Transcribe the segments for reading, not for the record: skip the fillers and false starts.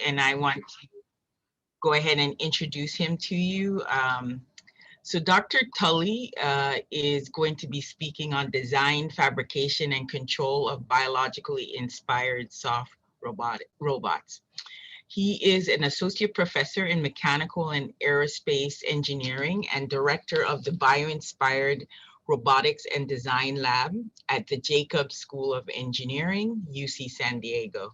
and I want to go ahead and introduce him to you. So Dr. Tolley is going to be speaking on design, fabrication, and control of biologically inspired soft robots. He is an associate professor in mechanical and aerospace engineering and director of the Bioinspired Robotics and Design Lab at the Jacobs School of Engineering, UC San Diego.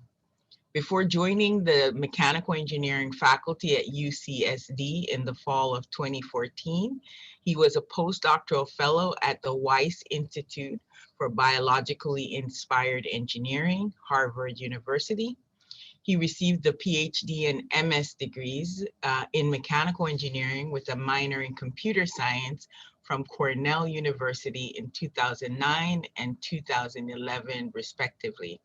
Before joining the mechanical engineering faculty at UCSD in the fall of 2014, he was a postdoctoral fellow at the Weiss Institute for Biologically Inspired Engineering, Harvard University. He received the PhD and MS degrees in mechanical engineering with a minor in computer science from Cornell University in 2009 and 2011, respectively.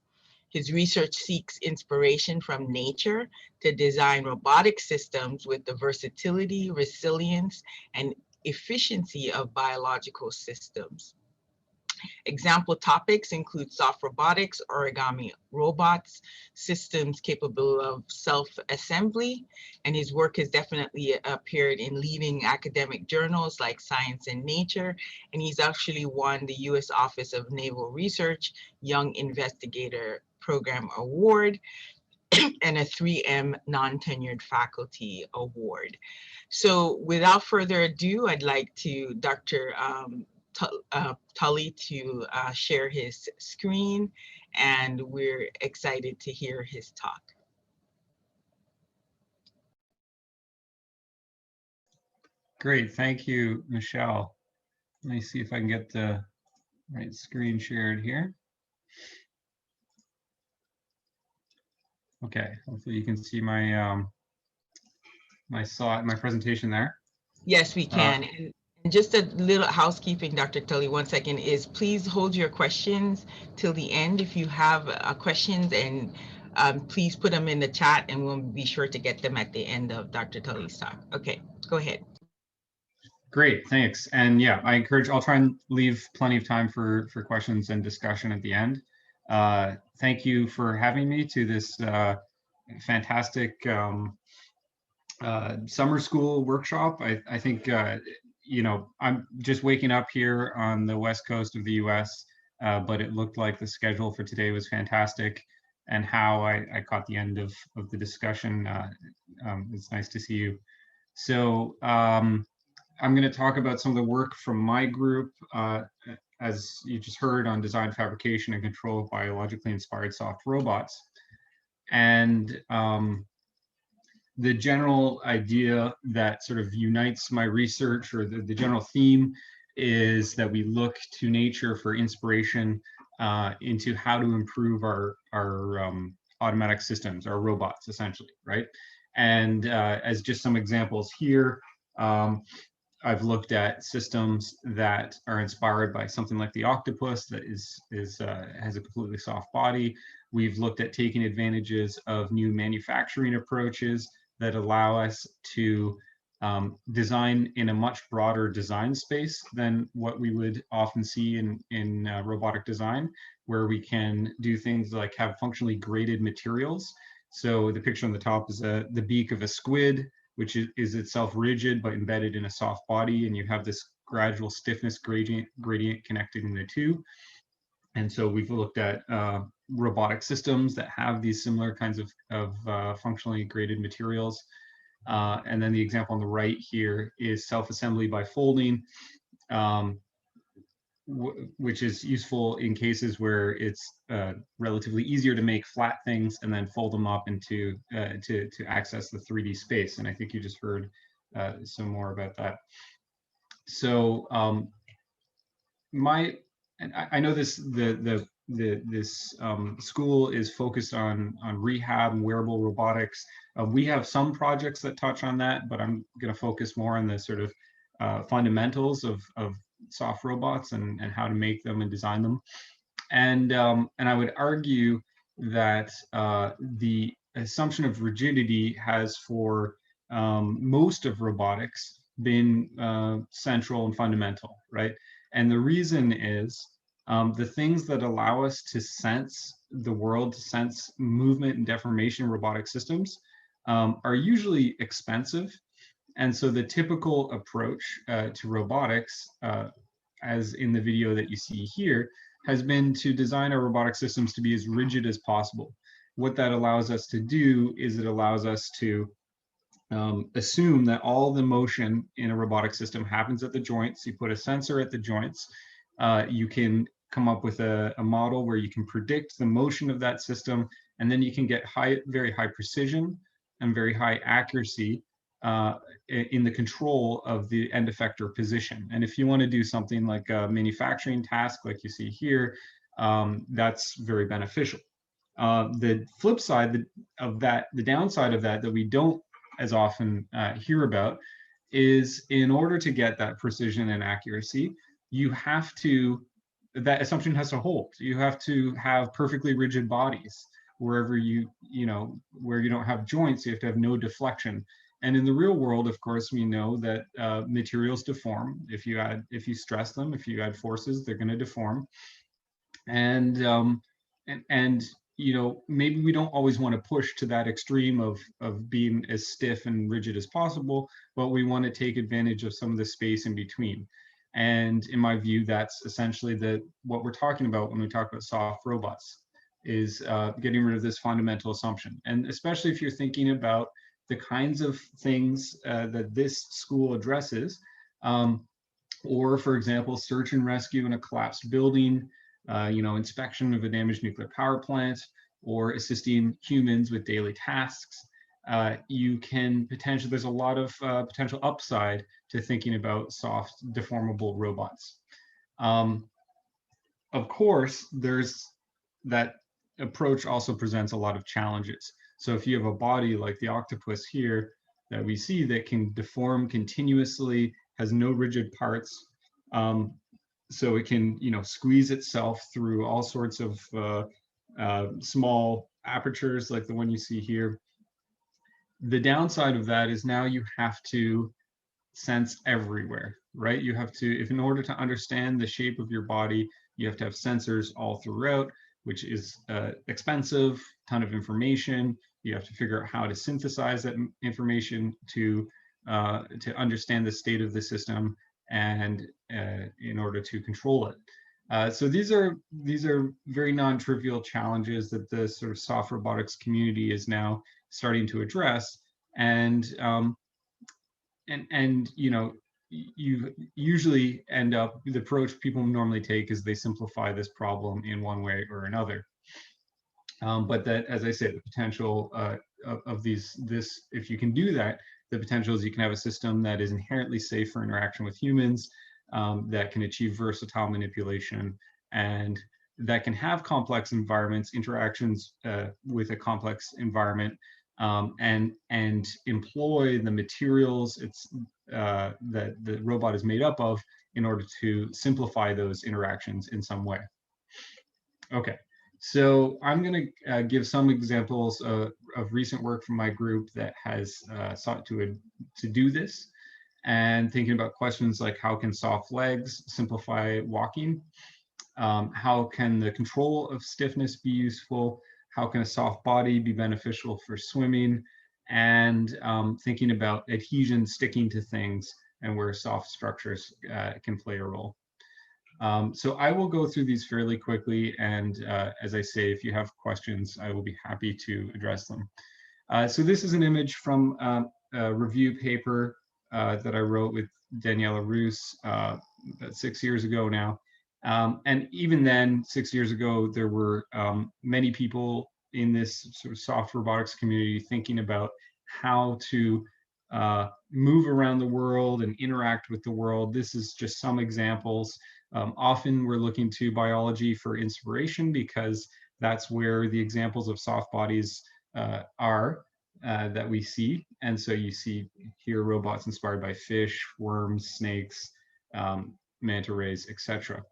His research seeks inspiration from nature to design robotic systems with the versatility, resilience, and efficiency of biological systems. Example topics include soft robotics, origami robots, systems capable of self-assembly, and his work has definitely appeared in leading academic journals like Science and Nature, and he's actually won the U.S. Office of Naval Research Young Investigator Program Award and a 3M non-tenured faculty award. So without further ado, I'd like to Dr. Tolley to share his screen, and we're excited to hear his talk. Great, thank you, Michelle. Let me see if I can get the right screen shared here. Okay, hopefully you can see my my presentation there. Yes, we can. And just a little housekeeping, Dr. Tolley, 1 second, is please hold your questions till the end if you have questions, and please put them in the chat and we'll be sure to get them at the end of Dr. Tolley's talk. Okay, go ahead. Great, thanks. And yeah, I'll try and leave plenty of time for questions and discussion at the end. Thank you for having me to this fantastic summer school workshop. I think, you know, I'm just waking up here on the West Coast of the US, but it looked like the schedule for today was fantastic, and how I caught the end of the discussion. It's nice to see you. So I'm going to talk about some of the work from my group, as you just heard, on design, fabrication, and control of biologically inspired soft robots. And the general idea that sort of unites my research, or the general theme, is that we look to nature for inspiration into how to improve our automatic systems, our robots, essentially, right? And as just some examples here, I've looked at systems that are inspired by something like the octopus that has a completely soft body. We've looked at taking advantages of new manufacturing approaches that allow us to design in a much broader design space than what we would often see in robotic design, where we can do things like have functionally graded materials. So the picture on the top is the beak of a squid, which is itself rigid but embedded in a soft body, and you have this gradual stiffness gradient connecting the two. And so we've looked at robotic systems that have these similar kinds of functionally graded materials. And then the example on the right here is self-assembly by folding, which is useful in cases where it's relatively easier to make flat things and then fold them up into to access the 3D space. And I think you just heard some more about that. So I know this school is focused on rehab and wearable robotics. We have some projects that touch on that, but I'm going to focus more on the sort of fundamentals of soft robots and how to make them and design them. And I would argue that the assumption of rigidity has, for most of robotics, been central and fundamental, right? And the reason is The things that allow us to sense the world, to sense movement and deformation in robotic systems, are usually expensive. And so the typical approach to robotics, as in the video that you see here, has been to design our robotic systems to be as rigid as possible. What that allows us to do is it allows us to assume that all the motion in a robotic system happens at the joints. You put a sensor at the joints. You can come up with a model where you can predict the motion of that system, and then you can get very high precision and very high accuracy in the control of the end effector position. And if you want to do something like a manufacturing task, like you see here, that's very beneficial. The flip side of that, the downside of that we don't as often hear about, is in order to get that precision and accuracy, you have to, that assumption has to hold. You have to have perfectly rigid bodies. Wherever where you don't have joints, you have to have no deflection. And in the real world, of course, we know that materials deform. If you stress them, if you add forces, they're going to deform. And maybe we don't always want to push to that extreme of being as stiff and rigid as possible, but we want to take advantage of some of the space in between. And in my view, that's essentially what we're talking about when we talk about soft robots, is getting rid of this fundamental assumption. And especially if you're thinking about the kinds of things that this school addresses, or for example, search and rescue in a collapsed building, inspection of a damaged nuclear power plant, or assisting humans with daily tasks, you can potentially, there's a lot of potential upside to thinking about soft, deformable robots. Of course, that approach also presents a lot of challenges. So if you have a body like the octopus here that we see that can deform continuously, has no rigid parts, so it can, squeeze itself through all sorts of small apertures like the one you see here. The downside of that is now you have to sense everywhere, right? You have to, if in order to understand the shape of your body, you have to have sensors all throughout, which is expensive, ton of information. You have to figure out how to synthesize that information to understand the state of the system and in order to control it. So these are very non-trivial challenges that the sort of soft robotics community is now starting to address. And you usually end up, the approach people normally take is they simplify this problem in one way or another. But that, as I said, the potential of this, if you can do that, the potential is you can have a system that is inherently safe for interaction with humans, that can achieve versatile manipulation, and that can have complex environments, interactions with a complex environment, and employ the materials that the robot is made up of in order to simplify those interactions in some way. Okay, so I'm going to give some examples of recent work from my group that has sought to do this, and thinking about questions like how can soft legs simplify walking? How can the control of stiffness be useful? How can a soft body be beneficial for swimming? And thinking about adhesion, sticking to things, and where soft structures can play a role. So I will go through these fairly quickly, and as I say, if you have questions, I will be happy to address them. So this is an image from a review paper that I wrote with Daniela Roos about 6 years ago now. And even then, 6 years ago, there were many people in this sort of soft robotics community thinking about how to move around the world and interact with the world. This is just some examples. Often we're looking to biology for inspiration because that's where the examples of soft bodies are that we see. And so you see here robots inspired by fish, worms, snakes, manta rays, etc.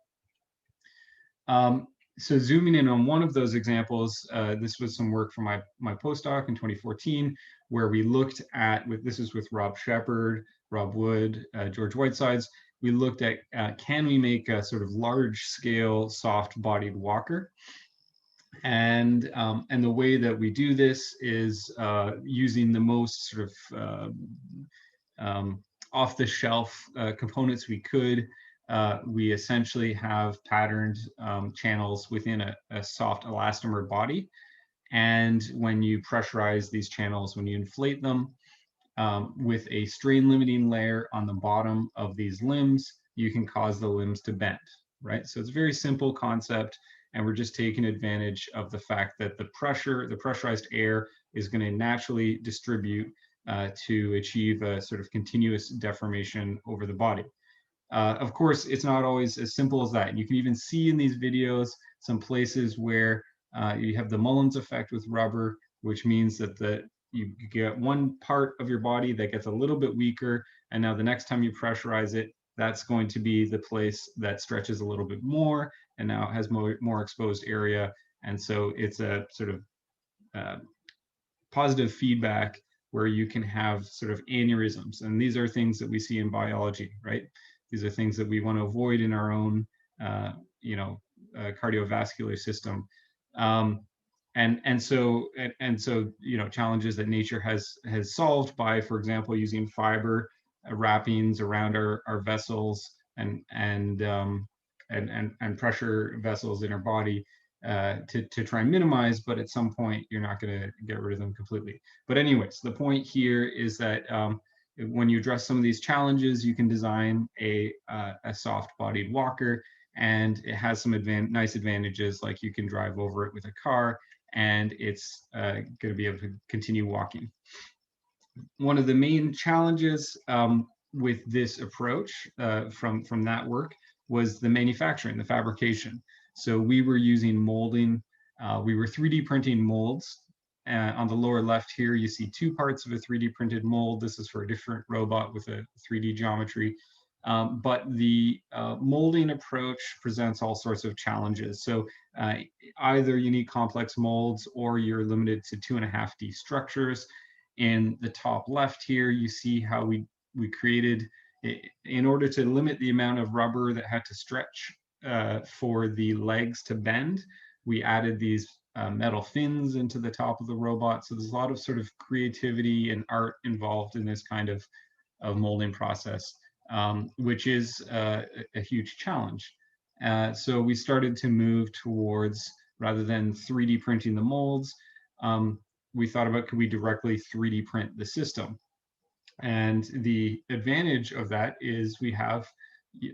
So zooming in on one of those examples, this was some work from my postdoc in 2014, where we looked at, this is with Rob Shepard, Rob Wood, George Whitesides, we looked at can we make a sort of large-scale soft-bodied walker? And the way that we do this is using the most sort of off-the-shelf components we could. We essentially have patterned channels within a soft elastomer body. And when you pressurize these channels, when you inflate them with a strain limiting layer on the bottom of these limbs, you can cause the limbs to bend, right? So it's a very simple concept, and we're just taking advantage of the fact that the pressurized air is going to naturally distribute to achieve a sort of continuous deformation over the body. Of course, it's not always as simple as that. You can even see in these videos some places where you have the Mullins effect with rubber, which means that you get one part of your body that gets a little bit weaker, and now the next time you pressurize it, that's going to be the place that stretches a little bit more, and now it has more exposed area. And so it's a sort of positive feedback where you can have sort of aneurysms. And these are things that we see in biology, right? These are things that we want to avoid in our own, cardiovascular system. And so challenges that nature has solved by, for example, using fiber wrappings around our vessels and pressure vessels in our body to try and minimize, but at some point you're not going to get rid of them completely. But anyways, the point here is that when you address some of these challenges, you can design a soft-bodied walker, and it has some nice advantages, like you can drive over it with a car, and it's going to be able to continue walking. One of the main challenges with this approach from that work was the manufacturing, the fabrication. So we were using molding. We were 3D printing molds. On the lower left here, you see two parts of a 3D printed mold. This is for a different robot with a 3D geometry. But the molding approach presents all sorts of challenges. So either you need complex molds or you're limited to 2.5D structures. In the top left here, you see how we created, in order to limit the amount of rubber that had to stretch for the legs to bend, we added these metal fins into the top of the robot. So there's a lot of sort of creativity and art involved in this kind of molding process, which is a huge challenge. So we started to move towards, rather than 3D printing the molds, we thought about, could we directly 3D print the system? And the advantage of that is we have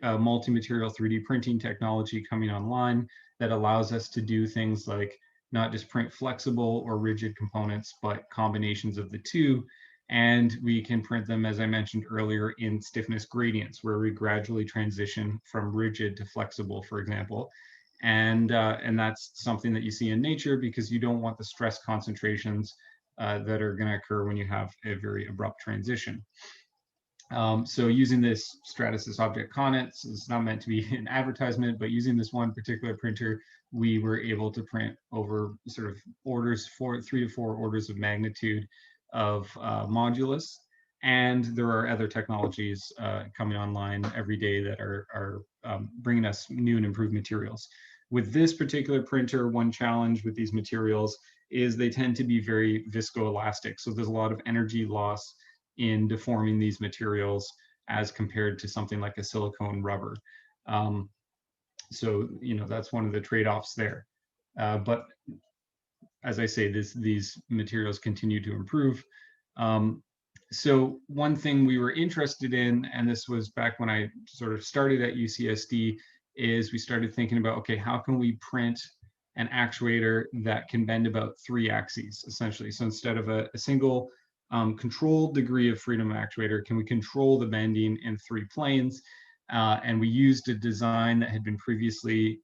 multi-material 3D printing technology coming online that allows us to do things like not just print flexible or rigid components, but combinations of the two. And we can print them, as I mentioned earlier, in stiffness gradients, where we gradually transition from rigid to flexible, for example. And that's something that you see in nature, because you don't want the stress concentrations that are going to occur when you have a very abrupt transition. So using this Stratasys Object Connect, it's not meant to be an advertisement, but using this one particular printer, we were able to print over sort of 3 to 4 orders of magnitude of modulus. And there are other technologies coming online every day that are bringing us new and improved materials. With this particular printer, one challenge with these materials is they tend to be very viscoelastic. So there's a lot of energy loss in deforming these materials as compared to something like a silicone rubber. So, that's one of the trade-offs there. But as I say, these materials continue to improve. So one thing we were interested in, and this was back when I sort of started at UCSD, is we started thinking about, okay, how can we print an actuator that can bend about 3 axes, essentially? So instead of a single controlled degree of freedom actuator, can we control the bending in 3 planes? And we used a design that had been previously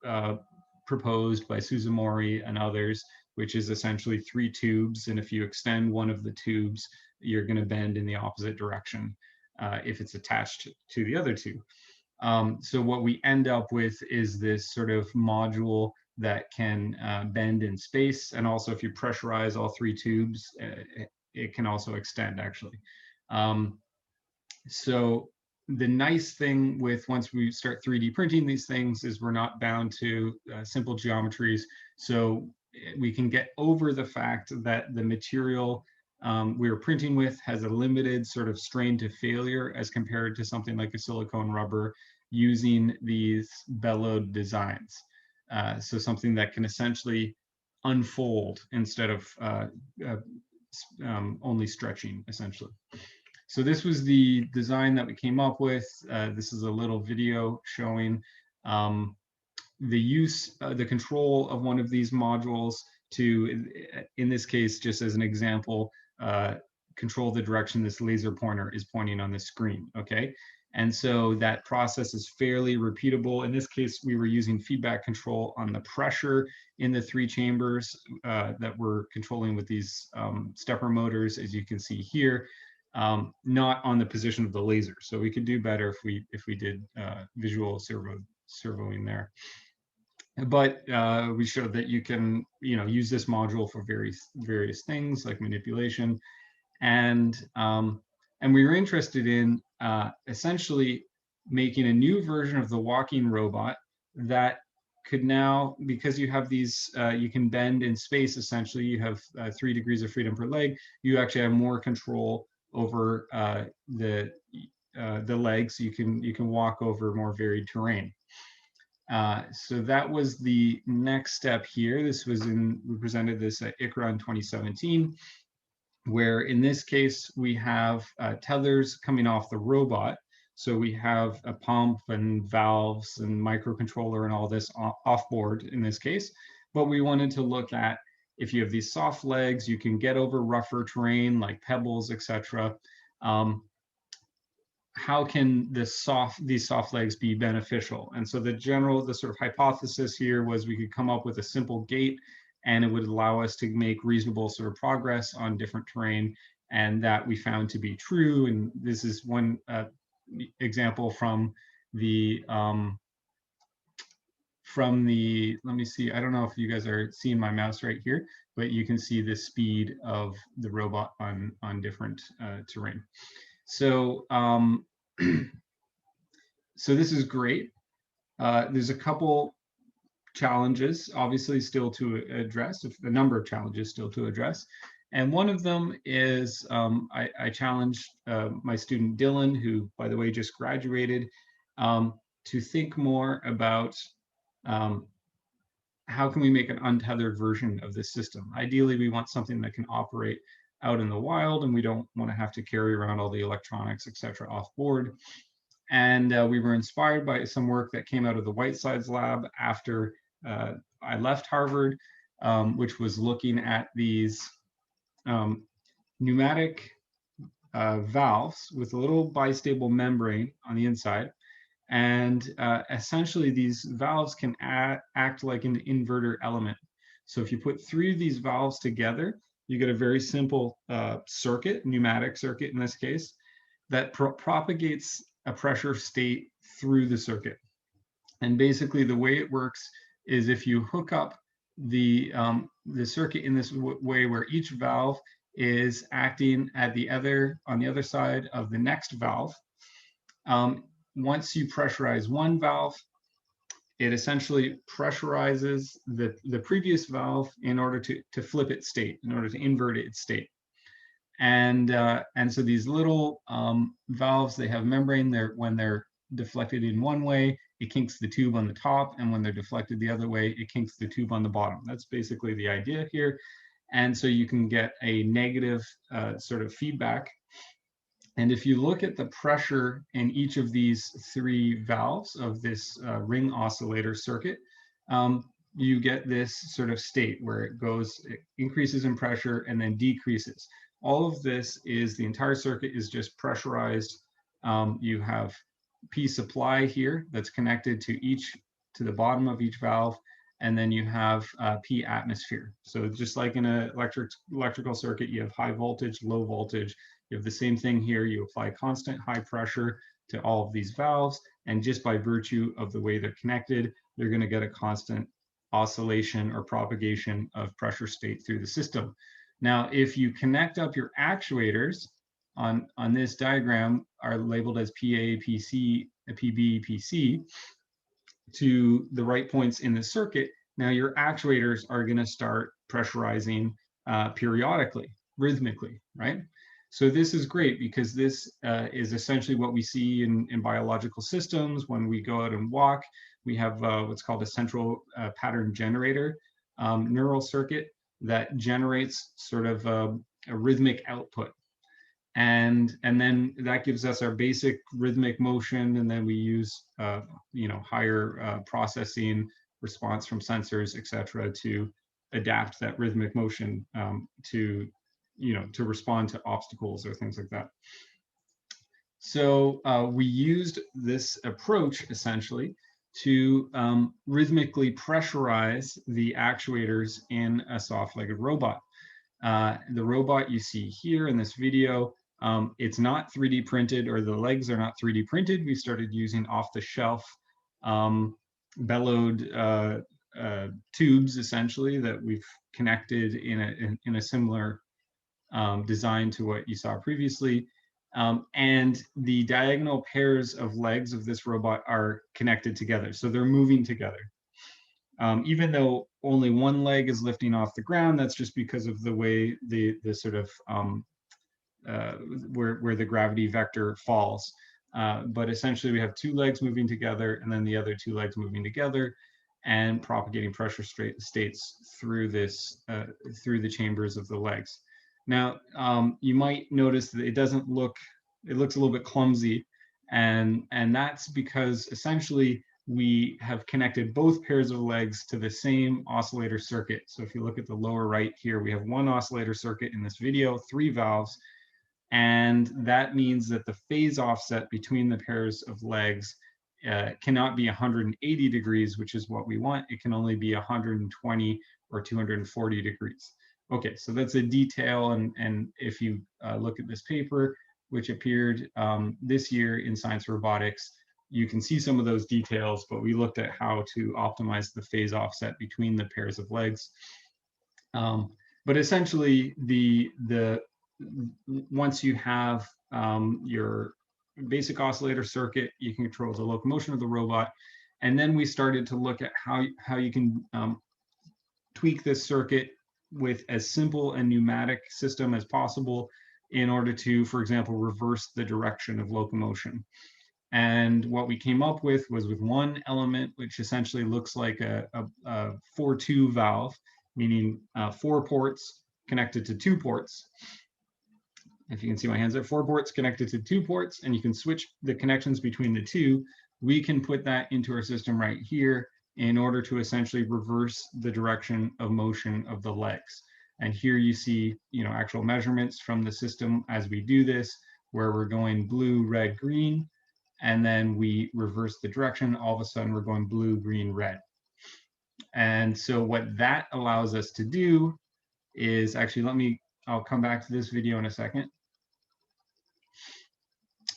proposed by Suzumori and others, which is essentially 3 tubes. And if you extend one of the tubes, you're going to bend in the opposite direction if it's attached to the other 2. So what we end up with is this sort of module that can bend in space. And also, if you pressurize all 3 tubes, it can also extend, actually. So the nice thing with once we start 3D printing these things is we're not bound to simple geometries. So we can get over the fact that the material we were printing with has a limited sort of strain to failure as compared to something like a silicone rubber using these bellowed designs. So something that can essentially unfold instead of only stretching, essentially. So this was the design that we came up with. This is a little video showing the control of one of these modules to, in this case, just as an example, control the direction this laser pointer is pointing on the screen, okay? And so that process is fairly repeatable. In this case, we were using feedback control on the pressure in the 3 chambers that we're controlling with these stepper motors, as you can see here, not on the position of the laser. So we could do better if we did visual servoing there. But we showed that you can, use this module for various things like manipulation, and we were interested in essentially making a new version of the walking robot that could now, because you have these, you can bend in space. Essentially, you have 3 degrees of freedom per leg. You actually have more control over the legs. You can walk over more varied terrain. So that was the next step here. We presented this at ICRA in 2017, where in this case, we have tethers coming off the robot. So we have a pump and valves and microcontroller and all this off board in this case. But we wanted to look at, if you have these soft legs, you can get over rougher terrain like pebbles, etc. How can these soft legs be beneficial? And so the sort of hypothesis here was we could come up with a simple gate, and it would allow us to make reasonable sort of progress on different terrain, and that we found to be true. And this is one example from the let me see, I don't know if you guys are seeing my mouse right here, but you can see the speed of the robot on different terrain. So, so this is great. There's a couple challenges, obviously, still to address, a number of challenges still to address. And one of them is I challenged my student Dylan, who, by the way, just graduated, to think more about how can we make an untethered version of this system. Ideally, we want something that can operate out in the wild, and we don't want to have to carry around all the electronics, etc., off board. And we were inspired by some work that came out of the Whitesides lab after I left Harvard, which was looking at these pneumatic valves with a little bistable membrane on the inside. And essentially, these valves can act like an inverter element. So if you put 3 of these valves together, you get a very simple circuit, pneumatic circuit in this case, that propagates a pressure state through the circuit. And basically, the way it works is if you hook up the circuit in this way, where each valve is acting on the other side of the next valve. Once you pressurize one valve, it essentially pressurizes the previous valve in order to flip its state, in order to invert its state. And so these little valves, they have membrane there. When they're deflected in one way, it kinks the tube on the top, and when they're deflected the other way, it kinks the tube on the bottom. That's basically the idea here. And so you can get a negative sort of feedback. And if you look at the pressure in each of these 3 valves of this ring oscillator circuit, you get this sort of state where it increases in pressure and then decreases. All of this is, the entire circuit is just pressurized. You have P supply here that's connected to the bottom of each valve, and then you have P atmosphere. So just like in an electrical circuit, you have high voltage, low voltage. You have the same thing here. You apply constant high pressure to all of these valves, and just by virtue of the way they're connected, they're going to get a constant oscillation or propagation of pressure state through the system. Now, if you connect up your actuators on this diagram are labeled as PA, PC, PB, PC to the right points in the circuit. Now your actuators are going to start pressurizing periodically, rhythmically, right? So this is great because this is essentially what we see in biological systems. When we go out and walk, we have what's called a central pattern generator neural circuit that generates sort of a rhythmic output. And then that gives us our basic rhythmic motion, and then we use higher processing response from sensors, et cetera, to adapt that rhythmic motion to respond to obstacles or things like that. So we used this approach essentially to rhythmically pressurize the actuators in a soft-legged robot. The robot you see here in this video, it's not 3D printed, or the legs are not 3D printed. We started using off-the-shelf bellowed tubes, essentially, that we've connected in a similar design to what you saw previously. And the diagonal pairs of legs of this robot are connected together, so they're moving together. Even though only one leg is lifting off the ground, that's just because of the way the sort of where the gravity vector falls. But essentially we have two legs moving together and then the other two legs moving together and propagating pressure states through this through the chambers of the legs. Now you might notice that it looks a little bit clumsy, and that's because essentially we have connected both pairs of legs to the same oscillator circuit. So if you look at the lower right here, we have one oscillator circuit in this video, 3 valves, and that means that the phase offset between the pairs of legs cannot be 180 degrees, which is what we want. It can only be 120 or 240 degrees. Okay, so that's a detail, and if you look at this paper, which appeared this year in Science Robotics, you can see some of those details, but we looked at how to optimize the phase offset between the pairs of legs. But essentially, once you have your basic oscillator circuit, you can control the locomotion of the robot. And then we started to look at how you can tweak this circuit with as simple a pneumatic system as possible in order to, for example, reverse the direction of locomotion. And what we came up with was with one element, which essentially looks like a 4-2 valve, meaning 4 ports connected to 2 ports. If you can see my hands there, 4 ports connected to 2 ports, and you can switch the connections between the two. We can put that into our system right here in order to essentially reverse the direction of motion of the legs. And here you see, actual measurements from the system as we do this, where we're going blue, red, green, and then we reverse the direction. All of a sudden, we're going blue, green, red. And so what that allows us to do is actually, I'll come back to this video in a second.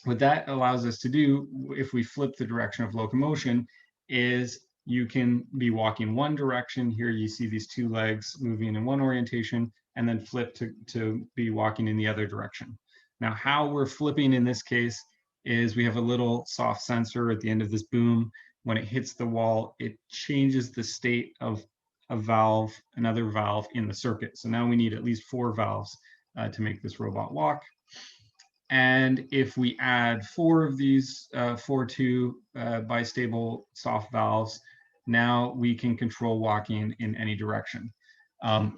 What that allows us to do, if we flip the direction of locomotion, is you can be walking one direction. Here you see these 2 legs moving in one orientation, and then flip to be walking in the other direction. Now, how we're flipping in this case is we have a little soft sensor at the end of this boom. When it hits the wall, it changes the state of a valve, another valve in the circuit. So now we need at least 4 valves to make this robot walk. And if we add 4 of these 4-2 bistable soft valves, now we can control walking in any direction.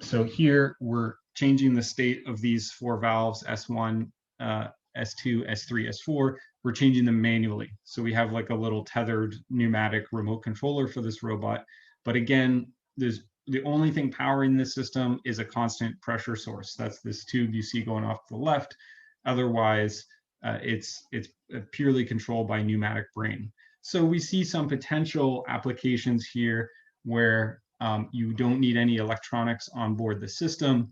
So here we're changing the state of these 4 valves, S1, S2, S3, S4. We're changing them manually. So we have like a little tethered pneumatic remote controller for this robot. But again, the only thing powering this system is a constant pressure source. That's this tube you see going off to the left. Otherwise, it's purely controlled by pneumatic brain. So we see some potential applications here where you don't need any electronics on board the system.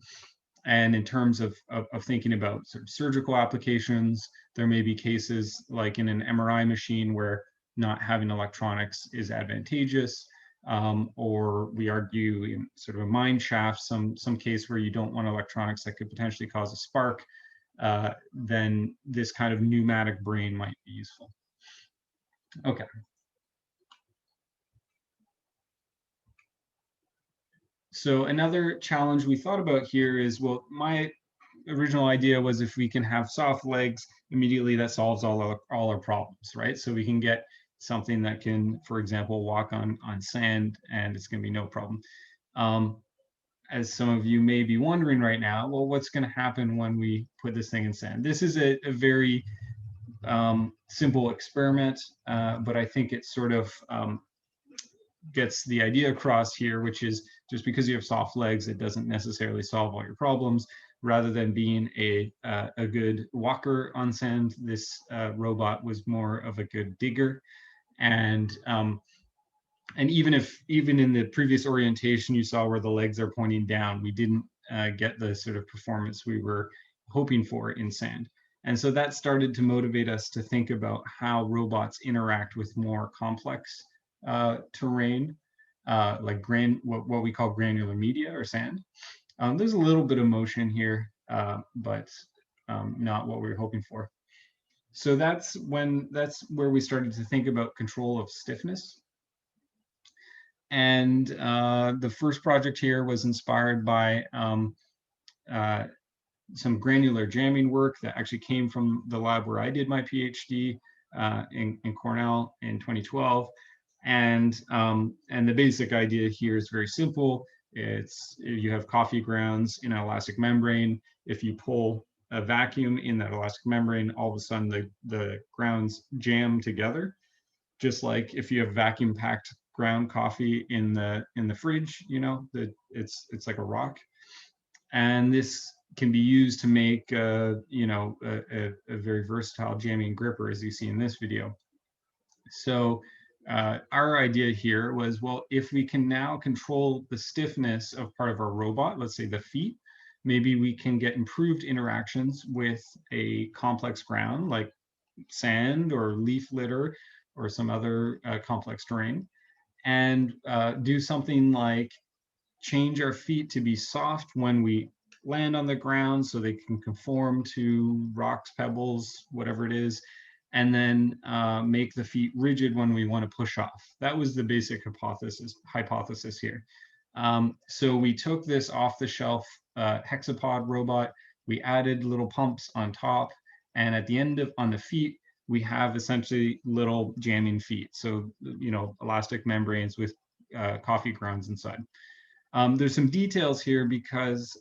And in terms of thinking about sort of surgical applications, there may be cases like in an MRI machine where not having electronics is advantageous. Or we argue in sort of a mine shaft, some case where you don't want electronics that could potentially cause a spark. then this kind of pneumatic brain might be useful. Okay. So another challenge we thought about here is, well, my original idea was if we can have soft legs, immediately that solves all our problems, right? So we can get something that can, for example, walk on sand, and it's going to be no problem. As some of you may be wondering right now, well, what's going to happen when we put this thing in sand? This is a very simple experiment, but I think it sort of gets the idea across here, which is just because you have soft legs, it doesn't necessarily solve all your problems. Rather than being a good walker on sand, this robot was more of a good digger. And even in the previous orientation you saw where the legs are pointing down, we didn't get the sort of performance we were hoping for in sand. And so that started to motivate us to think about how robots interact with more complex terrain, like what we call granular media or sand. There's a little bit of motion here, but not what we were hoping for. So that's where we started to think about control of stiffness. And the first project here was inspired by some granular jamming work that actually came from the lab where I did my PhD in Cornell in 2012. And the basic idea here is very simple. It's you have coffee grounds in an elastic membrane. If you pull a vacuum in that elastic membrane, all of a sudden the grounds jam together, just like if you have vacuum packed ground coffee in the fridge, you know, it's like a rock. And this can be used to make you know, a very versatile jamming gripper, as you see in this video. So our idea here was, well, if we can now control the stiffness of part of our robot, let's say the feet, maybe we can get improved interactions with a complex ground like sand or leaf litter or some other complex terrain, and do something like change our feet to be soft when we land on the ground so they can conform to rocks, pebbles, whatever it is, and then make the feet rigid when we want to push off. That was the basic hypothesis here. So we took this off-the-shelf hexapod robot, we added little pumps on top, and at the end on the feet, we have essentially little jamming feet. So, you know, elastic membranes with coffee grounds inside. There's some details here because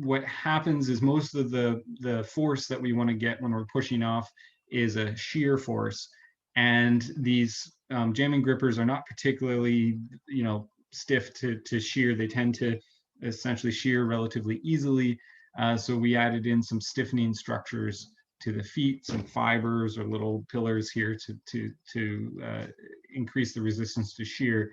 what happens is most of the force that we want to get when we're pushing off is a shear force, and these jamming grippers are not particularly, you know, stiff to shear. They tend to essentially shear relatively easily. So we added in some stiffening structures to the feet, some fibers or little pillars here to increase the resistance to shear.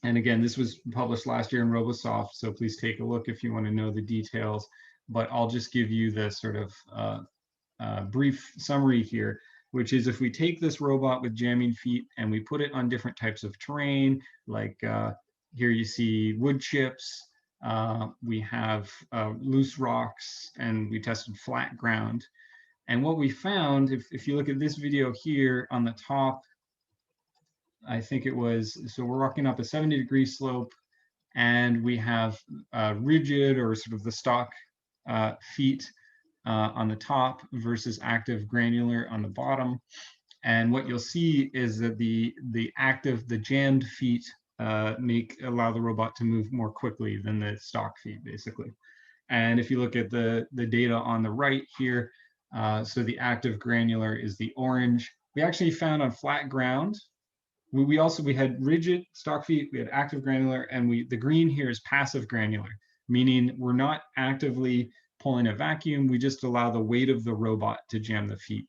And again, this was published last year in RoboSoft, so please take a look if you want to know the details. But I'll just give you the sort of brief summary here, which is if we take this robot with jamming feet and we put it on different types of terrain, like here you see wood chips, we have loose rocks, and we tested flat ground. And what we found, if you look at this video here on the top, I think it was, so we're walking up a 70-degree slope, and we have rigid or sort of the stock feet on the top versus active granular on the bottom. And what you'll see is that the jammed feet allow the robot to move more quickly than the stock feet, basically. And if you look at the data on the right here, so the active granular is the orange. We actually found on flat ground, we had rigid stock feet, we had active granular, and the green here is passive granular, meaning we're not actively pulling a vacuum, we just allow the weight of the robot to jam the feet.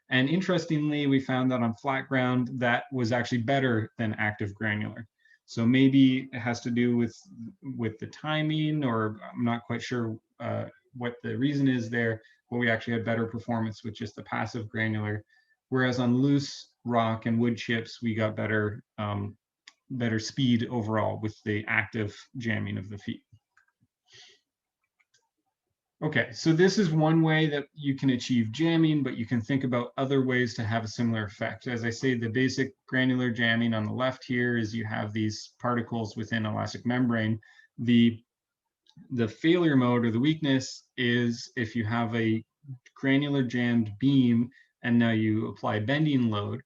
And interestingly, we found that on flat ground, that was actually better than active granular. So maybe it has to do with the timing, or I'm not quite sure what the reason is there, but we actually had better performance with just the passive granular. Whereas on loose rock and wood chips, we got better speed overall with the active jamming of the feet. Okay, so this is one way that you can achieve jamming, but you can think about other ways to have a similar effect. As I say, the basic granular jamming on the left here is you have these particles within elastic membrane. The failure mode or the weakness is if you have a granular jammed beam and now you apply bending load,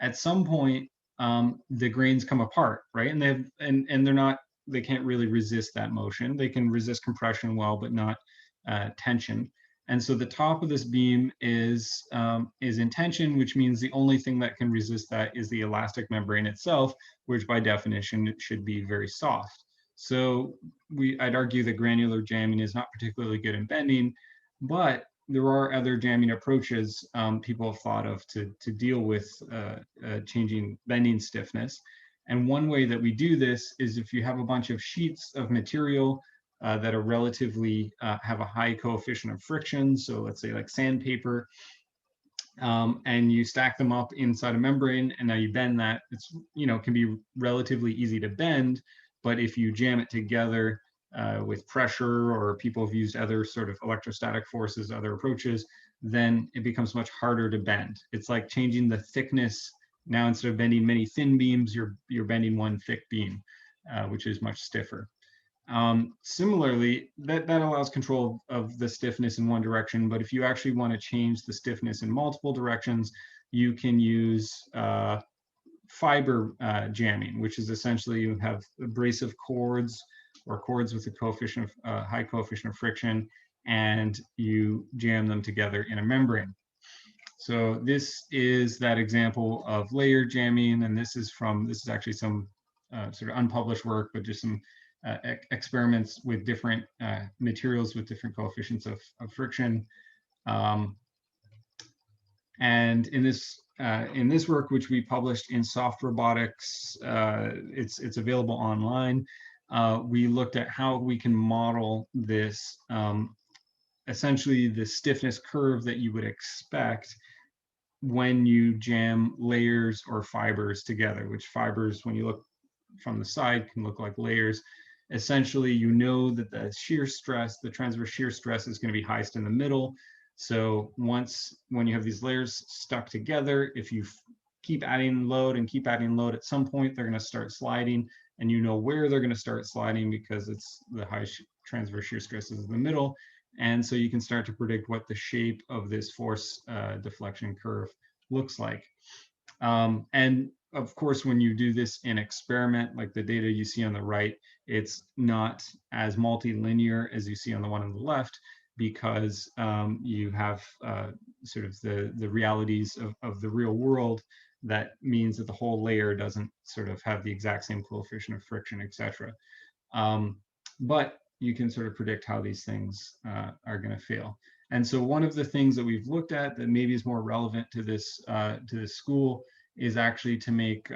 at some point the grains come apart, right? And they have, and they're not, they can't really resist that motion. They can resist compression well, but not tension. And so the top of this beam is in tension, which means the only thing that can resist that is the elastic membrane itself, which by definition should be very soft. So I'd argue that granular jamming is not particularly good in bending, but there are other jamming approaches people have thought of to deal with changing bending stiffness. And one way that we do this is if you have a bunch of sheets of material that are relatively have a high coefficient of friction, so let's say like sandpaper, and you stack them up inside a membrane, and now you bend that. It's, you know, can be relatively easy to bend, but if you jam it together with pressure, or people have used other sort of electrostatic forces, other approaches, then it becomes much harder to bend. It's like changing the thickness. Now instead of bending many thin beams, you're bending one thick beam, which is much stiffer. Similarly, that allows control of the stiffness in one direction, but if you actually want to change the stiffness in multiple directions, you can use fiber jamming, which is essentially you have abrasive cords or cords with a coefficient of high coefficient of friction, and you jam them together in a membrane. So this is that example of layer jamming, and this is actually some sort of unpublished work, but just some experiments with different materials with different coefficients of friction. And in this work, which we published in Robotics, it's available online. We looked at how we can model this, essentially the stiffness curve that you would expect when you jam layers or fibers together, which fibers, when you look from the side, can look like layers. Essentially, you know that the shear stress, the transverse shear stress, is going to be highest in the middle. So when you have these layers stuck together, if you keep adding load and keep adding load, at some point they're going to start sliding, and you know where they're going to start sliding because it's the high transverse shear stress is in the middle. And so you can start to predict what the shape of this force deflection curve looks like. And of course, when you do this in experiment, like the data you see on the right, it's not as multilinear as you see on the one on the left, because you have sort of the realities of the real world. That means that the whole layer doesn't sort of have the exact same coefficient of friction, etc. But you can sort of predict how these things are going to fail. And so one of the things that we've looked at that maybe is more relevant to this school is actually to make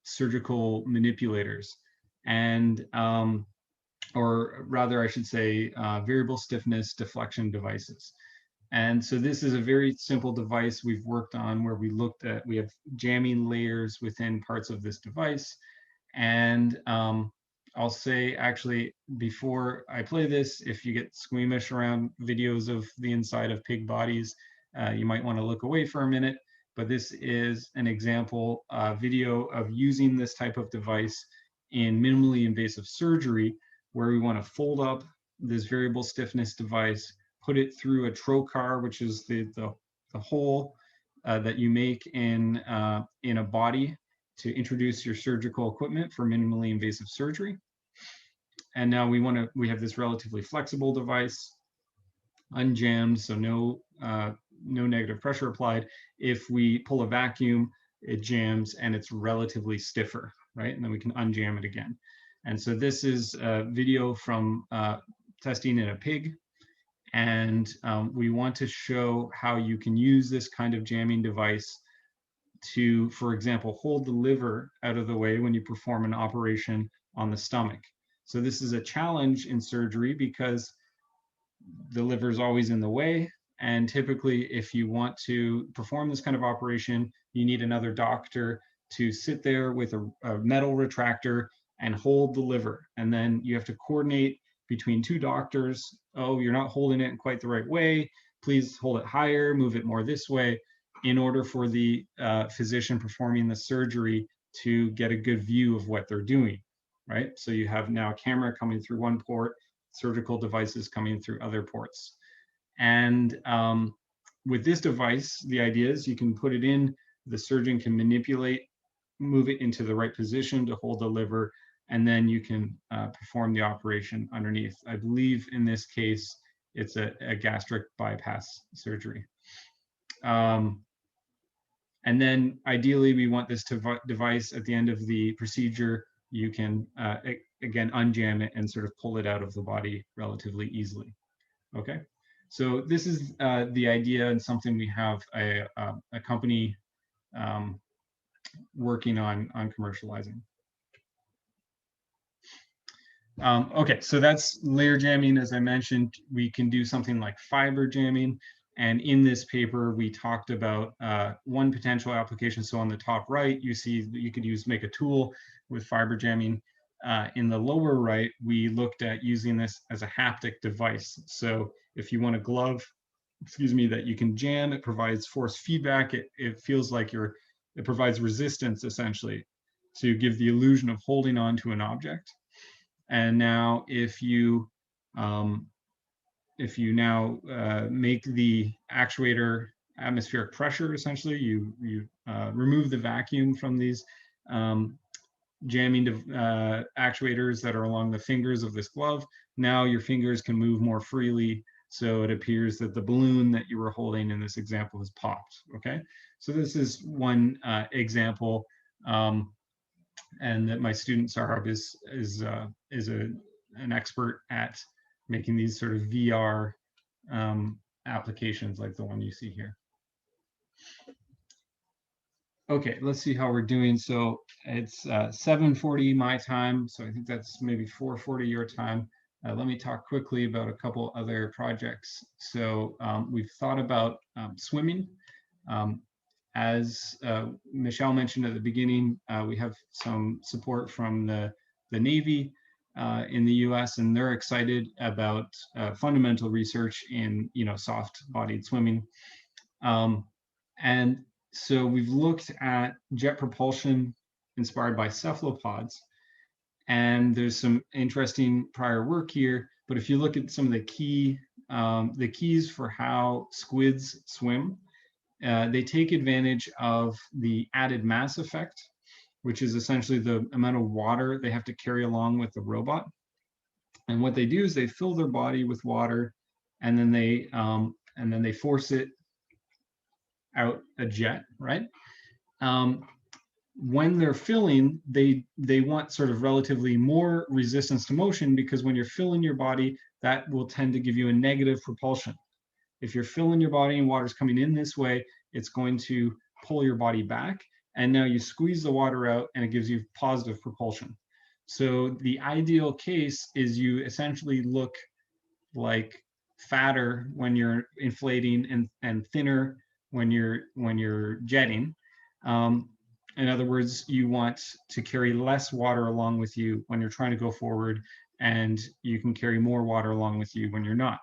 surgical manipulators, and or rather I should say variable stiffness deflection devices. And so this is a very simple device we've worked on, where we have jamming layers within parts of this device. And I'll say, actually, before I play this, if you get squeamish around videos of the inside of pig bodies, you might want to look away for a minute. But this is an example video of using this type of device in minimally invasive surgery, where we want to fold up this variable stiffness device, put it through a trocar, which is the hole that you make in a body to introduce your surgical equipment for minimally invasive surgery. And now we have this relatively flexible device, unjammed, so no negative pressure applied. If we pull a vacuum, it jams and it's relatively stiffer, right? And then we can unjam it again. And so this is a video from testing in a pig. And we want to show how you can use this kind of jamming device to, for example, hold the liver out of the way when you perform an operation on the stomach. So this is a challenge in surgery because the liver is always in the way. And typically, if you want to perform this kind of operation, you need another doctor to sit there with a metal retractor and hold the liver. And then you have to coordinate between two doctors. Oh, you're not holding it in quite the right way. Please hold it higher, move it more this way, in order for the physician performing the surgery to get a good view of what they're doing, right? So you have now a camera coming through one port, surgical devices coming through other ports. And with this device, the idea is you can put it in, the surgeon can manipulate, move it into the right position to hold the liver, and then you can perform the operation underneath. I believe in this case, it's a gastric bypass surgery. And then ideally, we want this device at the end of the procedure, you can, again, unjam it and sort of pull it out of the body relatively easily. Okay, so this is the idea and something we have a company working on commercializing. Okay, so that's layer jamming. As I mentioned, we can do something like fiber jamming. And in this paper, we talked about one potential application. So on the top right, you see that you could make a tool with fiber jamming. In the lower right, we looked at using this as a haptic device. So if you want a glove, excuse me, that you can jam, it provides force feedback. It feels like it provides resistance essentially to give the illusion of holding on to an object. And now if you now make the actuator atmospheric pressure, essentially, you remove the vacuum from these jamming actuators that are along the fingers of this glove. Now your fingers can move more freely, so it appears that the balloon that you were holding in this example has popped. Okay, so this is one example, and that my student Sarab is an expert at making these sort of VR applications like the one you see here. Okay, let's see how we're doing. So it's 7:40 my time, so I think that's maybe 4:40 your time. Let me talk quickly about a couple other projects. So we've thought about swimming. As Michelle mentioned at the beginning, we have some support from the Navy in the US, and they're excited about fundamental research in soft-bodied swimming. And so we've looked at jet propulsion inspired by cephalopods, and there's some interesting prior work here. But if you look at some of the keys for how squids swim, they take advantage of the added mass effect, which is essentially the amount of water they have to carry along with the robot. And what they do is they fill their body with water, and then they force it out a jet, right? When they're filling, they want sort of relatively more resistance to motion, because when you're filling your body, that will tend to give you a negative propulsion. If you're filling your body and water's coming in this way, it's going to pull your body back. And now you squeeze the water out and it gives you positive propulsion. So the ideal case is you essentially look like fatter when you're inflating and thinner when you're jetting. In other words, you want to carry less water along with you when you're trying to go forward, and you can carry more water along with you when you're not.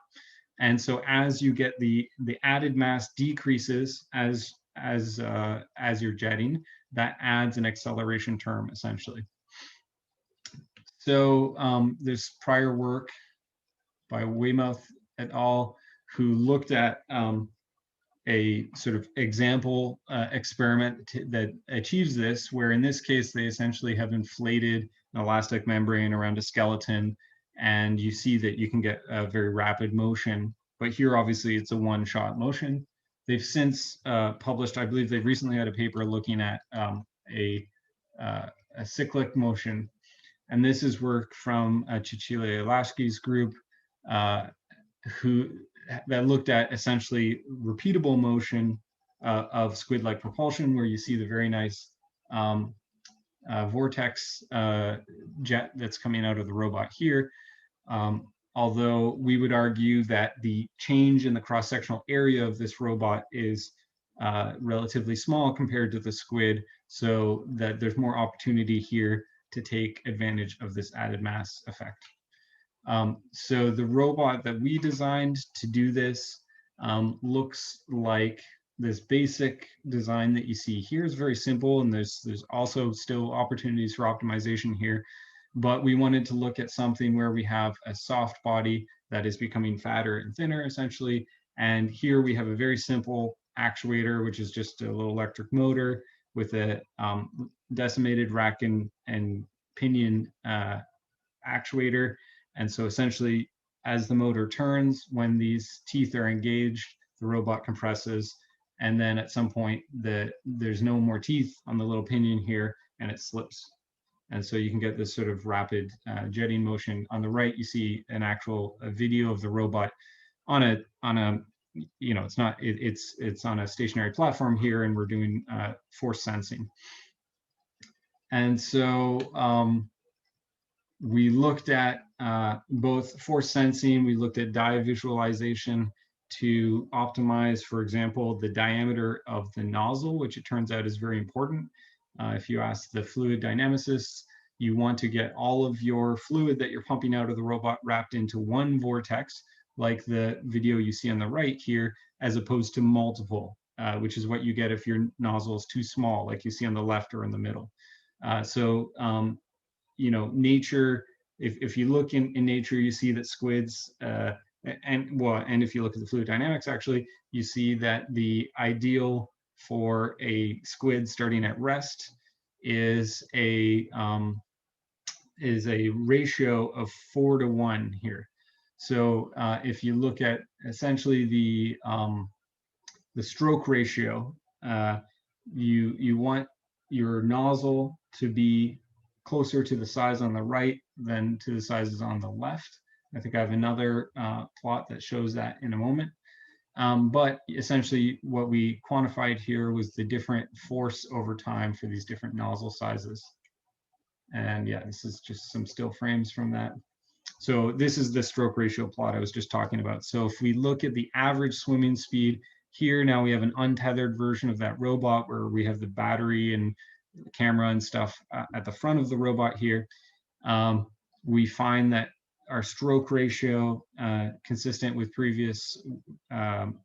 And so as you get the added mass decreases as you're jetting, that adds an acceleration term essentially. So there's prior work by Weymouth et al. Who looked at a sort of example experiment that achieves this, where in this case they essentially have inflated an elastic membrane around a skeleton, and you see that you can get a very rapid motion. But here, obviously, it's a one-shot motion. They've since published, I believe they've recently had a paper looking at a cyclic motion. And this is work from Cecilia Lashke's group, that looked at essentially repeatable motion of squid-like propulsion, where you see the very nice vortex jet that's coming out of the robot here. Although we would argue that the change in the cross-sectional area of this robot is relatively small compared to the squid, so that there's more opportunity here to take advantage of this added mass effect. So the robot that we designed to do this looks like this basic design that you see here. Is very simple, and there's also still opportunities for optimization here. But we wanted to look at something where we have a soft body that is becoming fatter and thinner, essentially. And here we have a very simple actuator, which is just a little electric motor with a decimated rack and pinion actuator. And so essentially, as the motor turns, when these teeth are engaged, the robot compresses. And then at some point, there's no more teeth on the little pinion here, and it slips. And so you can get this sort of rapid jetting motion. On the right, you see an actual video of the robot on a it's on a stationary platform here, and we're doing force sensing. And so we looked at both force sensing, we looked at dye visualization to optimize, for example, the diameter of the nozzle, which it turns out is very important. If you ask the fluid dynamicists, you want to get all of your fluid that you're pumping out of the robot wrapped into one vortex, like the video you see on the right here, as opposed to multiple, which is what you get if your nozzle is too small, like you see on the left or in the middle. Nature, if you look in nature, you see that squids, and if you look at the fluid dynamics, actually, you see that the ideal for a squid starting at rest is a ratio of 4:1 here. So if you look at essentially the stroke ratio, you want your nozzle to be closer to the size on the right than to the sizes on the left. I think I have another plot that shows that in a moment. But essentially what we quantified here was the different force over time for these different nozzle sizes. And yeah, this is just some still frames from that. So this is the stroke ratio plot I was just talking about. So if we look at the average swimming speed here, now we have an untethered version of that robot where we have the battery and the camera and stuff at the front of the robot here. We find that our stroke ratio, consistent with previous fluid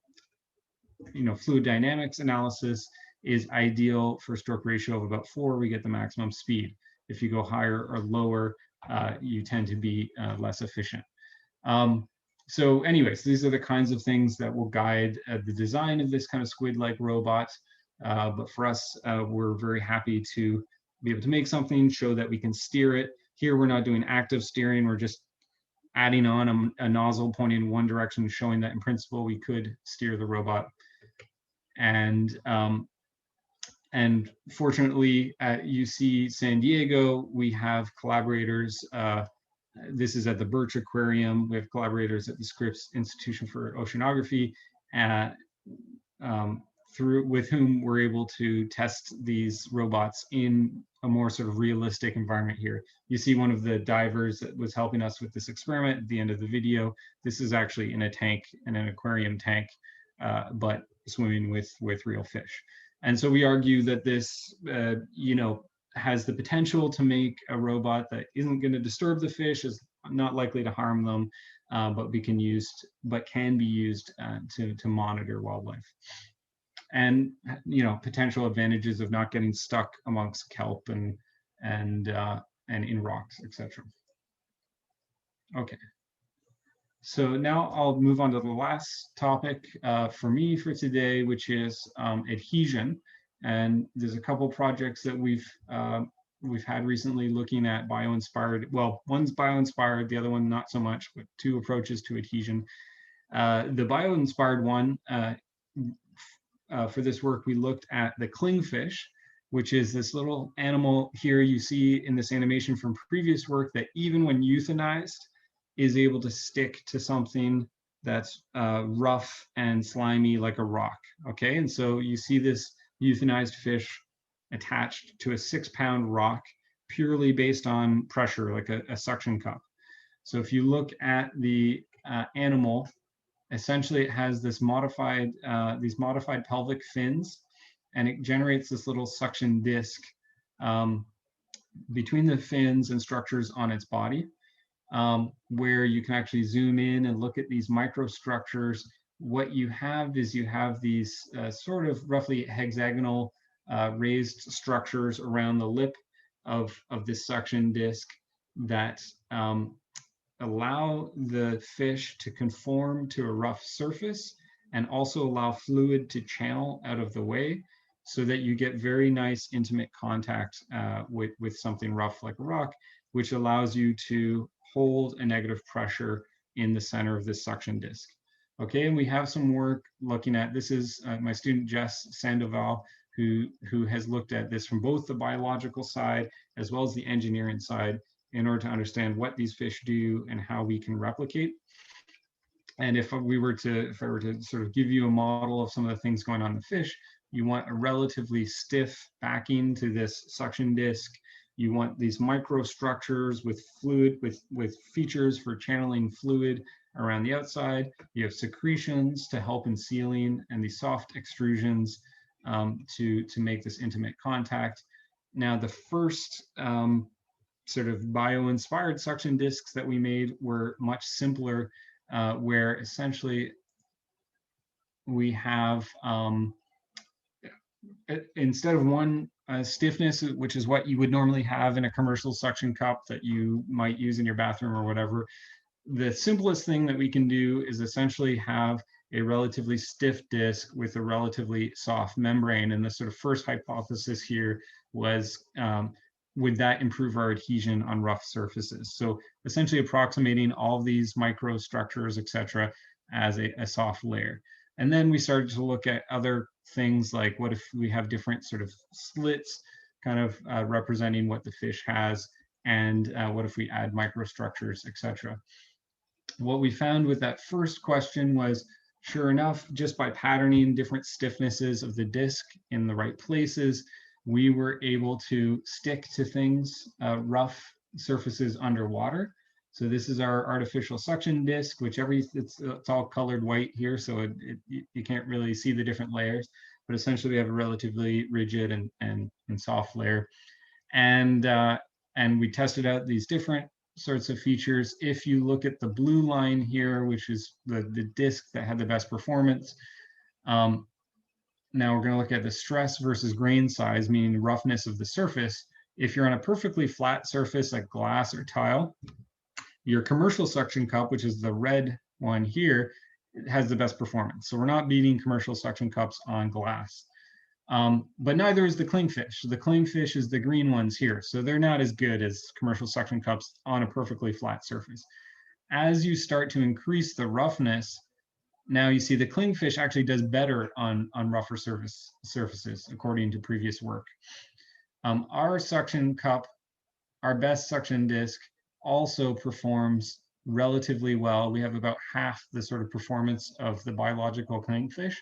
dynamics analysis, is ideal for stroke ratio of about 4. We get the maximum speed. If you go higher or lower, you tend to be less efficient. So anyways, these are the kinds of things that will guide the design of this kind of squid-like robot. But for us, we're very happy to be able to make something, show that we can steer it. Here, we're not doing active steering. We're just adding on a nozzle pointing in one direction, showing that in principle, we could steer the robot. And fortunately, at UC San Diego, we have collaborators. This is at the Birch Aquarium. We have collaborators at the Scripps Institution for Oceanography, with whom we're able to test these robots in a more sort of realistic environment here. You see one of the divers that was helping us with this experiment at the end of the video. This is actually in a tank, in an aquarium tank, but swimming with real fish. And so we argue that this, has the potential to make a robot that isn't going to disturb the fish, is not likely to harm them, but can be used to monitor wildlife. And potential advantages of not getting stuck amongst kelp and in rocks, etc. Okay. So now I'll move on to the last topic for me for today, which is adhesion. And there's a couple projects that we've had recently looking at Bioinspired. Well, one's Bioinspired, the other one not so much, but 2 approaches to adhesion. The Bioinspired one, for this work, we looked at the clingfish, which is this little animal here you see in this animation from previous work that even when euthanized, is able to stick to something that's rough and slimy like a rock, okay? And so you see this euthanized fish attached to a 6-pound rock purely based on pressure, like a suction cup. So if you look at the animal, essentially it has this these modified pelvic fins, and it generates this little suction disc between the fins and structures on its body. where you can actually zoom in and look at these microstructures. What you have is you have these sort of roughly hexagonal raised structures around the lip of this suction disc that allow the fish to conform to a rough surface and also allow fluid to channel out of the way so that you get very nice intimate contact with something rough like a rock, which allows you to hold a negative pressure in the center of this suction disc. Okay, and we have some work looking at, this is my student Jess Sandoval, who has looked at this from both the biological side as well as the engineering side in order to understand what these fish do and how we can replicate. And if I were to sort of give you a model of some of the things going on in the fish, you want a relatively stiff backing to this suction disc. You want these microstructures with fluid, with features for channeling fluid around the outside. You have secretions to help in sealing and these soft extrusions to make this intimate contact. Now, the first sort of Bioinspired suction discs that we made were much simpler, where essentially we have, instead of one stiffness, which is what you would normally have in a commercial suction cup that you might use in your bathroom or whatever, the simplest thing that we can do is essentially have a relatively stiff disc with a relatively soft membrane. And the sort of first hypothesis here was, would that improve our adhesion on rough surfaces? So essentially approximating all of these microstructures, et cetera, as a soft layer. And then we started to look at other things like, what if we have different sort of slits kind of representing what the fish has, and what if we add microstructures, et cetera. What we found with that first question was, sure enough, just by patterning different stiffnesses of the disc in the right places, we were able to stick to things, rough surfaces underwater. So this is our artificial suction disc, which it's all colored white here, so you can't really see the different layers, but essentially we have a relatively rigid and soft layer. And we tested out these different sorts of features. If you look at the blue line here, which is the disc that had the best performance, now we're going to look at the stress versus grain size, meaning the roughness of the surface. If you're on a perfectly flat surface like glass or tile, your commercial suction cup, which is the red one here, has the best performance. So we're not beating commercial suction cups on glass. But neither is the clingfish. The clingfish is the green ones here. So they're not as good as commercial suction cups on a perfectly flat surface. As you start to increase the roughness, now you see the clingfish actually does better on rougher surfaces, according to previous work. Our suction cup, our best suction disc, also performs relatively well. We have about half the sort of performance of the biological clingfish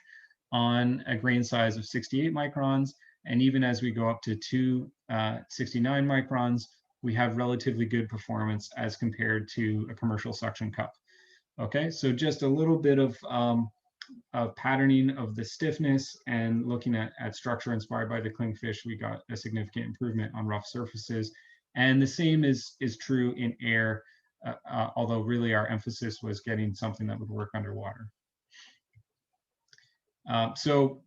on a grain size of 68 microns. And even as we go up to 269 microns, we have relatively good performance as compared to a commercial suction cup. Okay, so just a little bit of patterning of the stiffness and looking at structure inspired by the clingfish, we got a significant improvement on rough surfaces. And the same is true in air, although really our emphasis was getting something that would work underwater. So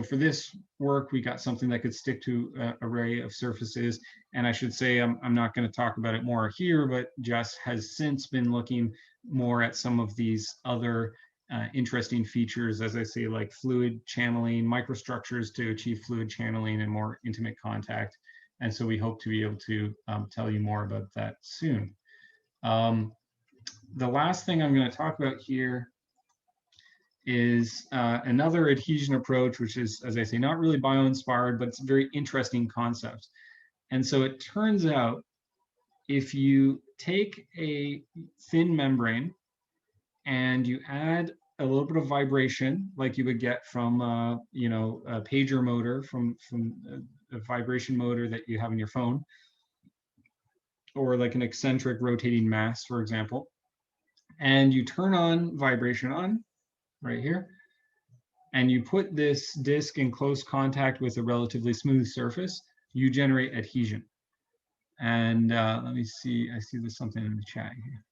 for this work, we got something that could stick to an array of surfaces. And I should say, I'm not going to talk about it more here, but Jess has since been looking more at some of these other interesting features, as I say, like fluid channeling, microstructures to achieve fluid channeling and more intimate contact. And so we hope to be able to tell you more about that soon. The last thing I'm going to talk about here is another adhesion approach, which is, as I say, not really bio-inspired, but it's a very interesting concept. And so it turns out, if you take a thin membrane and you add a little bit of vibration, like you would get from a pager motor, from a vibration motor that you have in your phone, or like an eccentric rotating mass, for example, and you turn on vibration on right here, and you put this disc in close contact with a relatively smooth surface, you generate adhesion. And let me see, I see there's something in the chat here.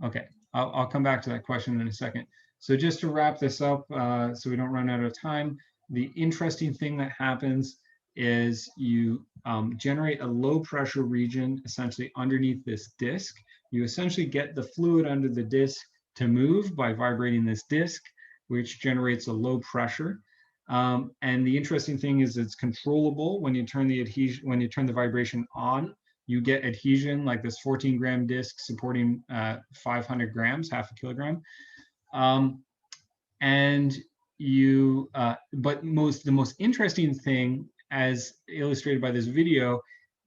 Okay, I'll come back to that question in a second. So just to wrap this up, so we don't run out of time, the interesting thing that happens is you generate a low pressure region essentially underneath this disc. You essentially get the fluid under the disc to move by vibrating this disc, which generates a low pressure. And the interesting thing is it's controllable when you turn the adhesion, when you turn the vibration on. You get adhesion like this 14-gram disc supporting 500 grams, half a kilogram. And you, but the most interesting thing, as illustrated by this video,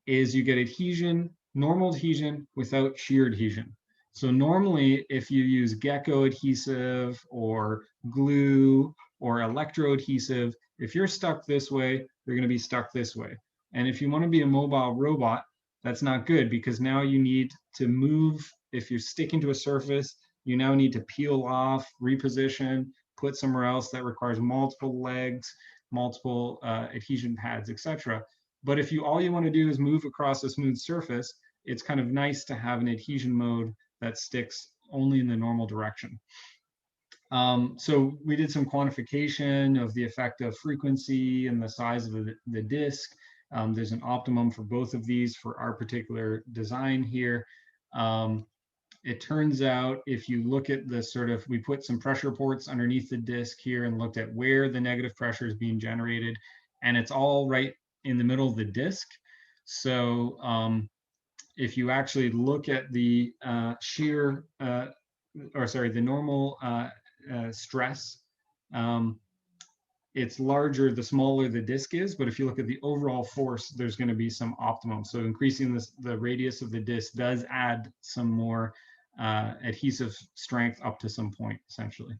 is you get adhesion, normal adhesion without shear adhesion. So normally, if you use gecko adhesive or glue or electro adhesive, if you're stuck this way, you're going to be stuck this way. And if you want to be a mobile robot, that's not good, because now you need to move. If you're sticking to a surface, you now need to peel off, reposition, put somewhere else that requires multiple legs, multiple adhesion pads, etc. But if all you want to do is move across a smooth surface, it's kind of nice to have an adhesion mode that sticks only in the normal direction. So we did some quantification of the effect of frequency and the size of the disc. There's an optimum for both of these for our particular design here. It turns out if you look at the sort of, we put some pressure ports underneath the disc here and looked at where the negative pressure is being generated, and it's all right in the middle of the disc. So if you actually look at the shear, the normal stress, it's larger the smaller the disc is, but if you look at the overall force, there's going to be some optimum. So increasing the radius of the disc does add some more adhesive strength up to some point, essentially.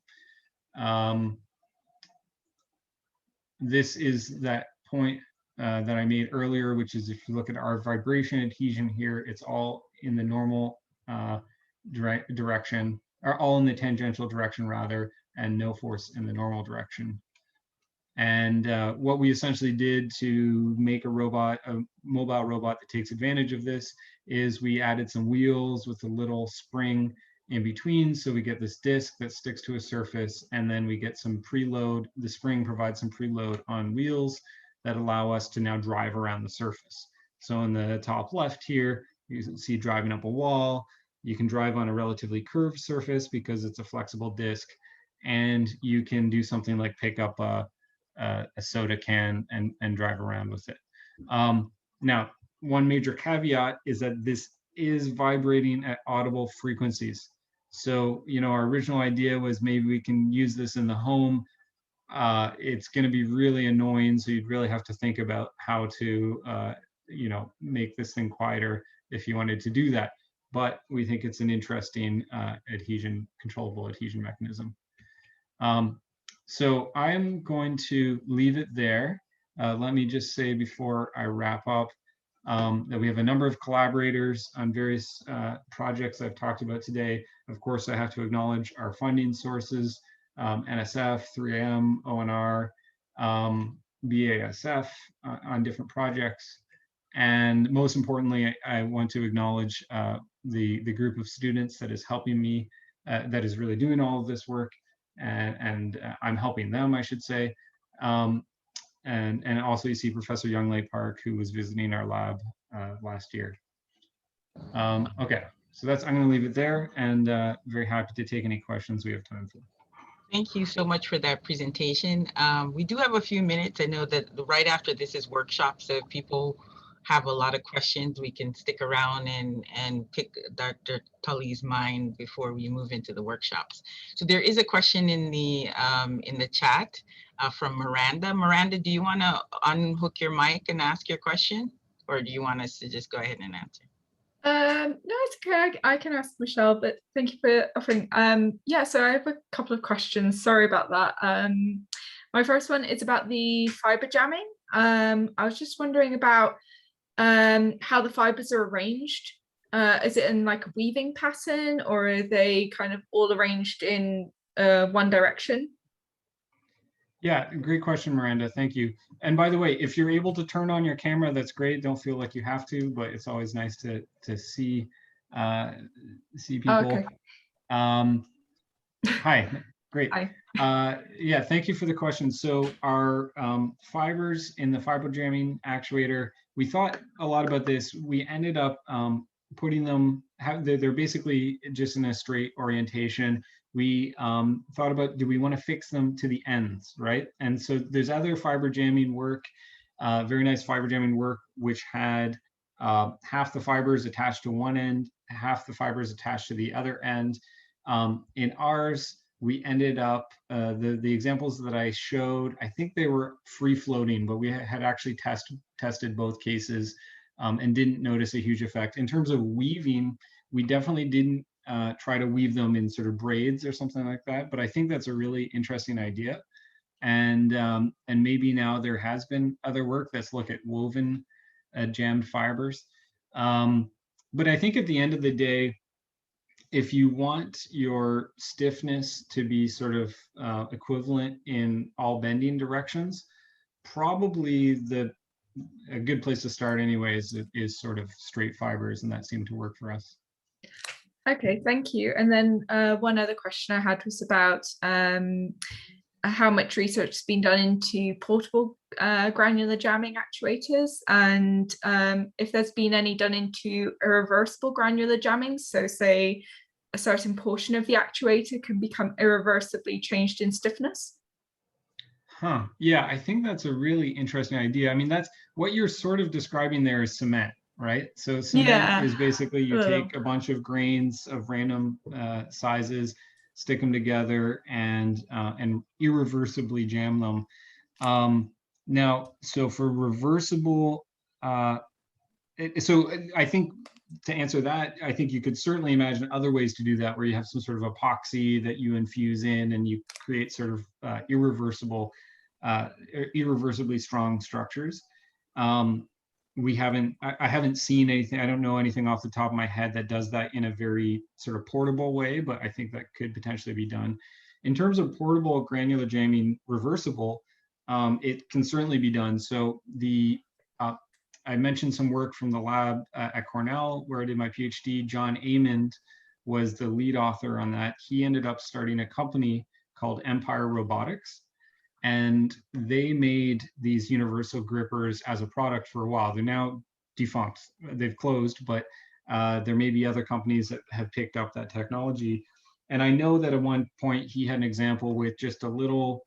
This is that point that I made earlier, which is if you look at our vibration adhesion here, it's all in the normal direction, or all in the tangential direction rather, and no force in the normal direction. And what we essentially did to make a mobile robot that takes advantage of this is we added some wheels with a little spring in between. So we get this disc that sticks to a surface, and then we get some preload. The spring provides some preload on wheels that allow us to now drive around the surface. So in the top left here, you can see driving up a wall. You can drive on a relatively curved surface because it's a flexible disc, and you can do something like pick up a soda can and drive around with it. Now, one major caveat is that this is vibrating at audible frequencies. So, our original idea was maybe we can use this in the home. It's going to be really annoying, so you'd really have to think about how to, make this thing quieter if you wanted to do that. But we think it's an interesting controllable adhesion mechanism. So I'm going to leave it there. Let me just say before I wrap up that we have a number of collaborators on various projects I've talked about today. Of course, I have to acknowledge our funding sources, NSF, 3M, ONR, BASF on different projects. And most importantly, I want to acknowledge the group of students that is helping me, that is really doing all of this work. And I'm helping them, I should say. And also you see Professor Young-Lei Park, who was visiting our lab last year. Okay, so I'm going to leave it there, and very happy to take any questions we have time for. Thank you so much for that presentation. We do have a few minutes. I know that right after this is workshop, so if people have a lot of questions, we can stick around and pick Dr. Tolley's mind before we move into the workshops. So there is a question in the chat from Miranda. Miranda, do you want to unhook your mic and ask your question, or do you want us to just go ahead and answer? No, it's okay. I can ask Michelle, but thank you for offering. Yeah, so I have a couple of questions. Sorry about that. My first one is about the fiber jamming. I was just wondering about how the fibers are arranged. Is it in like a weaving pattern, or are they kind of all arranged in one direction? Yeah, great question, Miranda. Thank you. And by the way, if you're able to turn on your camera, that's great. Don't feel like you have to, but it's always nice to see people. Okay. Hi, great. Hi. Yeah, thank you for the question. So our fibers in the fiber jamming actuator, we thought a lot about this. We ended up putting them, they're basically just in a straight orientation. We thought about, do we want to fix them to the ends, right? And so there's other fiber jamming work, very nice fiber jamming work, which had half the fibers attached to one end, half the fibers attached to the other end. In ours, we ended up, the examples that I showed, I think they were free floating, but we had actually tested both cases and didn't notice a huge effect. In terms of weaving, we definitely didn't try to weave them in sort of braids or something like that, but I think that's a really interesting idea. And maybe now there has been other work that's look at woven jammed fibers. But I think at the end of the day, if you want your stiffness to be sort of equivalent in all bending directions, probably a good place to start anyways is sort of straight fibers, and that seemed to work for us. Okay, thank you. And then one other question I had was about how much research has been done into portable granular jamming actuators, and if there's been any done into irreversible granular jamming. So say a certain portion of the actuator can become irreversibly changed in stiffness. Huh. Yeah, I think that's a really interesting idea. I mean, that's what you're sort of describing there is cement, right? So cement is basically you take a bunch of grains of random sizes, stick them together, and irreversibly jam them. Now, so for reversible, so I think to answer that, I think you could certainly imagine other ways to do that, where you have some sort of epoxy that you infuse in, and you create sort of irreversibly strong structures. I haven't seen anything, I don't know anything off the top of my head that does that in a very sort of portable way, but I think that could potentially be done. In terms of portable granular jamming reversible, it can certainly be done. So I mentioned some work from the lab at Cornell where I did my PhD. John Amond was the lead author on that. He ended up starting a company called Empire Robotics, and they made these universal grippers as a product for a while. They're now defunct, they've closed, but there may be other companies that have picked up that technology. And I know that at one point he had an example with just a little,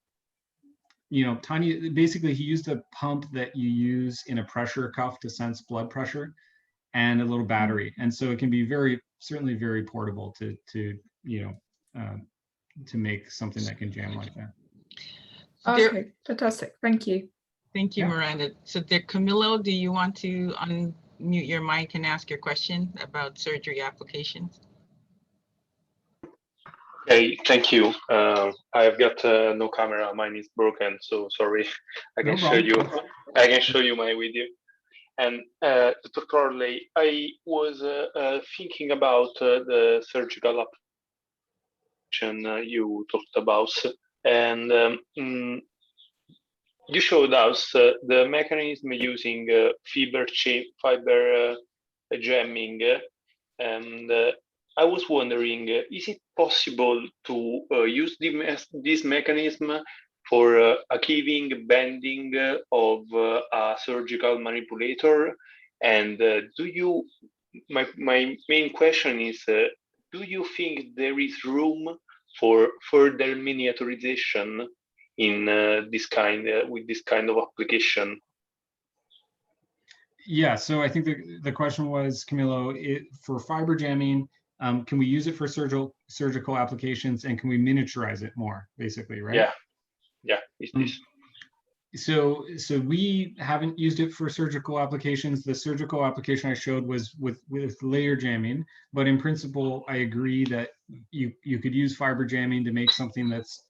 tiny, basically he used a pump that you use in a pressure cuff to sense blood pressure and a little battery. And so it can be certainly very portable to make something that can jam like that. Okay, fantastic. Thank you. Thank you, Miranda. So Camilo, do you want to unmute your mic and ask your question about surgery applications? Okay, thank you. I've got no camera. Mine is broken, so sorry. I can show you. I can show you my video. And Dr. Tolley, I was thinking about the surgical application you talked about, and you showed us the mechanism using fiber jamming, and I was wondering, is it possible to use this mechanism for achieving bending of a surgical manipulator? And my main question is, do you think there is room for further miniaturization in with this kind of application? Yeah, so I think the question was, Camilo, for fiber jamming, can we use it for surgical applications, and can we miniaturize it more, basically, right? Yeah, it's this. So we haven't used it for surgical applications. The surgical application I showed was with layer jamming, but in principle, I agree that you could use fiber jamming to make something that's,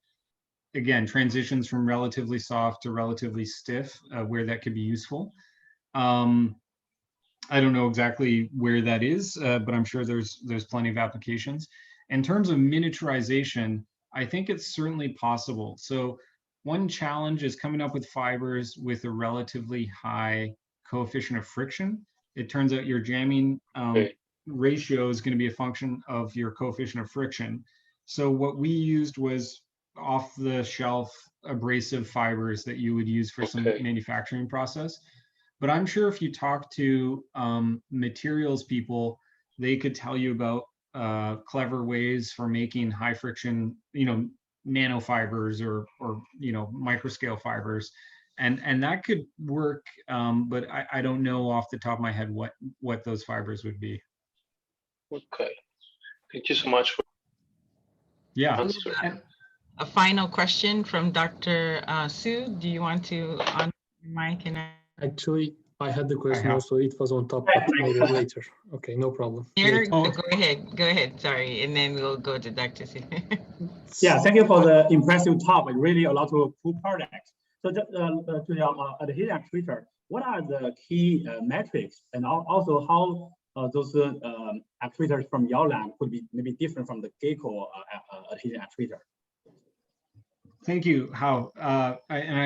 again, transitions from relatively soft to relatively stiff, where that could be useful. I don't know exactly where that is, but I'm sure there's plenty of applications. In terms of miniaturization, I think it's certainly possible. So one challenge is coming up with fibers with a relatively high coefficient of friction. It turns out your jamming ratio is going to be a function of your coefficient of friction. So what we used was off-the-shelf abrasive fibers that you would use for some manufacturing process. But I'm sure if you talk to materials people, they could tell you about clever ways for making high friction, nanofibers or microscale fibers, and that could work. But I don't know off the top of my head what those fibers would be. Okay, thank you so much for answer. A final question from Dr. Su. Do you want to on mic and actually? I had the question also. It was on top, but maybe later. Okay, no problem. Go ahead. Sorry, and then we'll go to Dr. Su. Yeah, thank you for the impressive talk. Really a lot of cool projects. So to your adhesion actuator, what are the key metrics, and also how those actuators from your lab could be maybe different from the Gecko adhesion actuator? Thank you, Hao.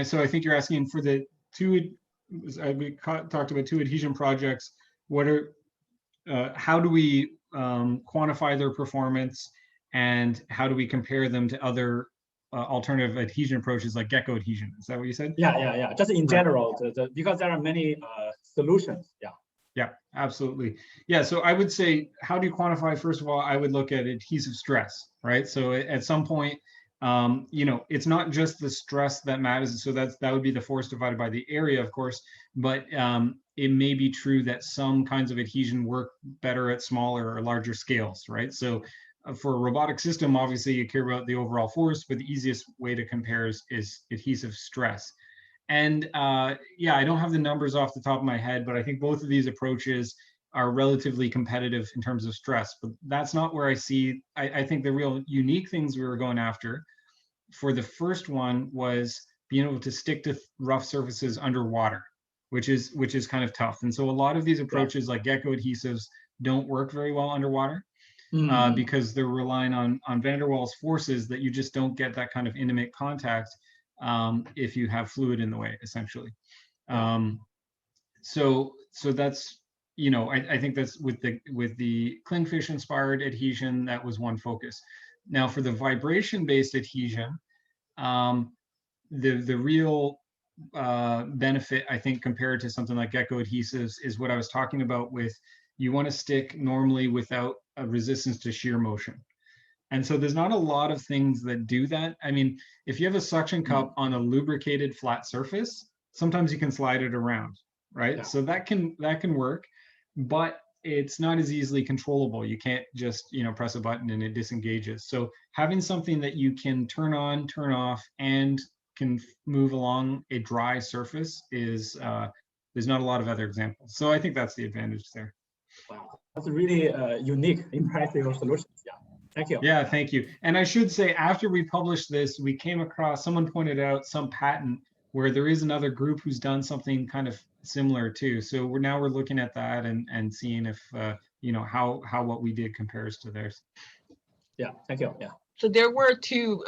So I think you're asking for the two. We talked about two adhesion projects. How do we quantify their performance, and how do we compare them to other alternative adhesion approaches like Gecko adhesion? Is that what you said? Yeah. Just in general, because there are many solutions. Yeah, absolutely. Yeah, so I would say, how do you quantify? First of all, I would look at adhesive stress, right? So at some point, it's not just the stress that matters. So that would be the force divided by the area, of course, but it may be true that some kinds of adhesion work better at smaller or larger scales, right? So for a robotic system, obviously you care about the overall force, but the easiest way to compare is adhesive stress. And yeah, I don't have the numbers off the top of my head, but I think both of these approaches are relatively competitive in terms of stress, but that's not where I see, I think the real unique things we were going after for the first one was being able to stick to rough surfaces underwater, which is kind of tough. And so a lot of these approaches like Gecko adhesives don't work very well underwater because they're relying on van der Waals forces that you just don't get that kind of intimate contact if you have fluid in the way, essentially. So that's, I think that's with the Clingfish inspired adhesion, that was one focus. Now for the vibration-based adhesion, the real benefit, I think, compared to something like Gecko adhesives is what I was talking about with, you want to stick normally without a resistance to shear motion. And so there's not a lot of things that do that. I mean, if you have a suction cup on a lubricated flat surface, sometimes you can slide it around, right? So that can work, but it's not as easily controllable. You can't just, press a button and it disengages. So having something that you can turn on, turn off, and can move along a dry surface is, there's not a lot of other examples. So I think that's the advantage there. Wow, that's a really unique, impressive solution. Yeah, thank you. Yeah, thank you. And I should say, after we published this, we came across, someone pointed out some patent where there is another group who's done something kind of similar too. So we're looking at that and seeing if how what we did compares to theirs. Yeah, thank you. Yeah. So there were two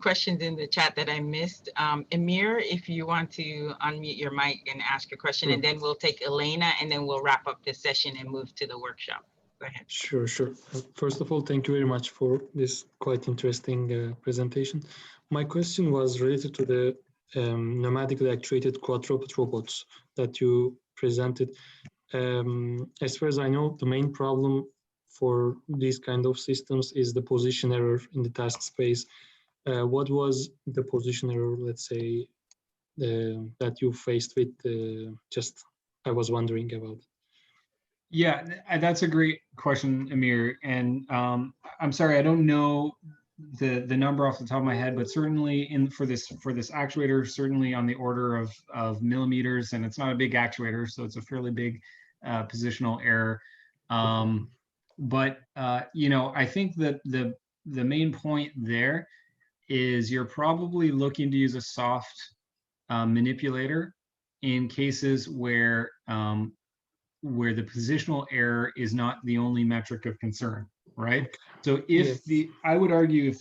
questions in the chat that I missed. Amir, if you want to unmute your mic and ask your question, and then we'll take Elena, and then we'll wrap up this session and move to the workshop. Go ahead. Sure. First of all, thank you very much for this quite interesting presentation. My question was related to the pneumatically actuated quadruped robots that you presented. As far as I know, the main problem for these kind of systems is the position error in the task space. What was the position error, let's say, that you faced with? I was wondering about. Yeah, that's a great question, Amir. And I'm sorry, I don't know the number off the top of my head, but certainly for this actuator, certainly on the order of millimeters, and it's not a big actuator, so it's a fairly big positional error. But I think that the main point there is you're probably looking to use a soft manipulator in cases where the positional error is not the only metric of concern. right? So if I would argue if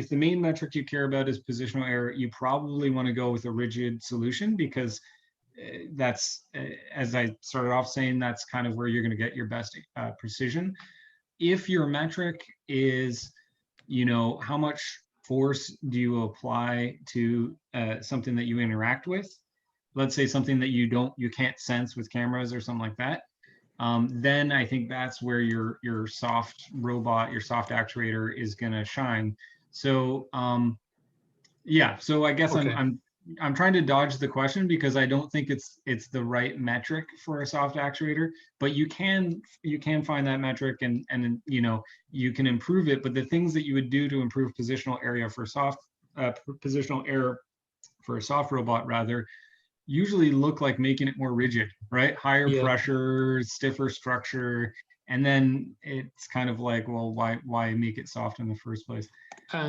the main metric you care about is positional error, you probably want to go with a rigid solution, because that's, as I started off saying, that's kind of where you're going to get your best precision. If your metric is, how much force do you apply to something that you interact with, let's say something that you can't sense with cameras or something like that, then I think that's where your soft robot, your soft actuator is going to shine. So yeah, so I guess I'm trying to dodge the question, because I don't think it's the right metric for a soft actuator, but you can find that metric, and you can improve it. But the things that you would do to improve positional error for a soft robot rather, usually look like making it more rigid, right? Higher pressure, stiffer structure, and then it's kind of like, well, why make it soft in the first place?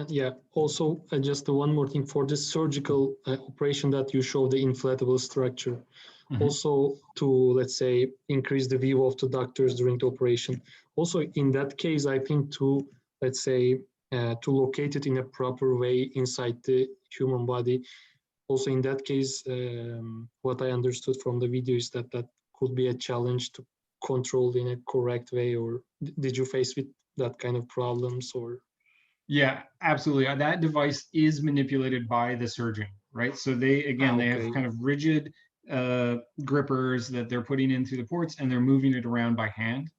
Yeah, also just one more thing for this surgical operation that you show the inflatable structure, also to, let's say, increase the view of the doctors during the operation. Also in that case, I think to, let's say, to locate it in a proper way inside the human body. Also in that case, what I understood from the video is that could be a challenge to control in a correct way, or did you face with that kind of problems? Or yeah, absolutely. That device is manipulated by the surgeon, right? So they have kind of rigid grippers that they're putting in through the ports, and they're moving it around by hand.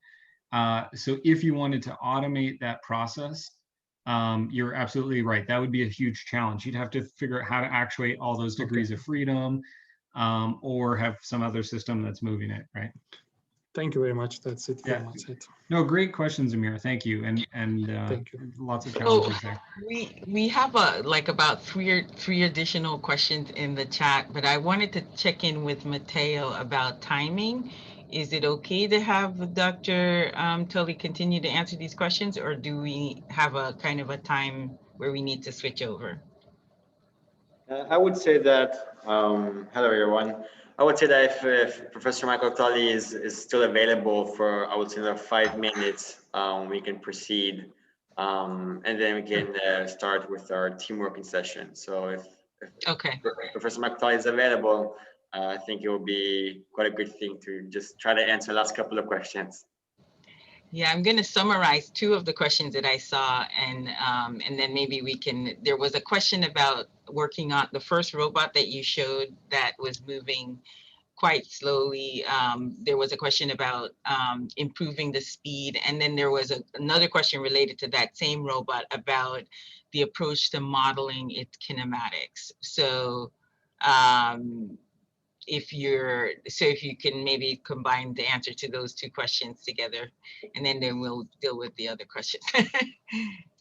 So if you wanted to automate that process, you're absolutely right. That would be a huge challenge. You'd have to figure out how to actuate all those degrees of freedom, or have some other system that's moving it, right? Thank you very much. That's it from my side. No, great questions, Amir. Thank you, and thank you. Lots of challenges there. We have about three additional questions in the chat, but I wanted to check in with Matteo about timing. Is it okay to have Dr. Tolley continue to answer these questions, or do we have a kind of a time where we need to switch over? I would say that, hello everyone. I would say that if Professor Michael Tolley is still available for, I would say, another 5 minutes, we can proceed, and then we can start with our team working session. So if Professor Michael Tolley is available, I think it will be quite a good thing to just try to answer the last couple of questions. Yeah, I'm going to summarize 2 of the questions that I saw, and then maybe we can. There was a question about working on the first robot that you showed that was moving quite slowly. There was a question about improving the speed, and then there was another question related to that same robot about the approach to modeling its kinematics. So if you can maybe combine the answer to those 2 questions together, and then we'll deal with the other questions.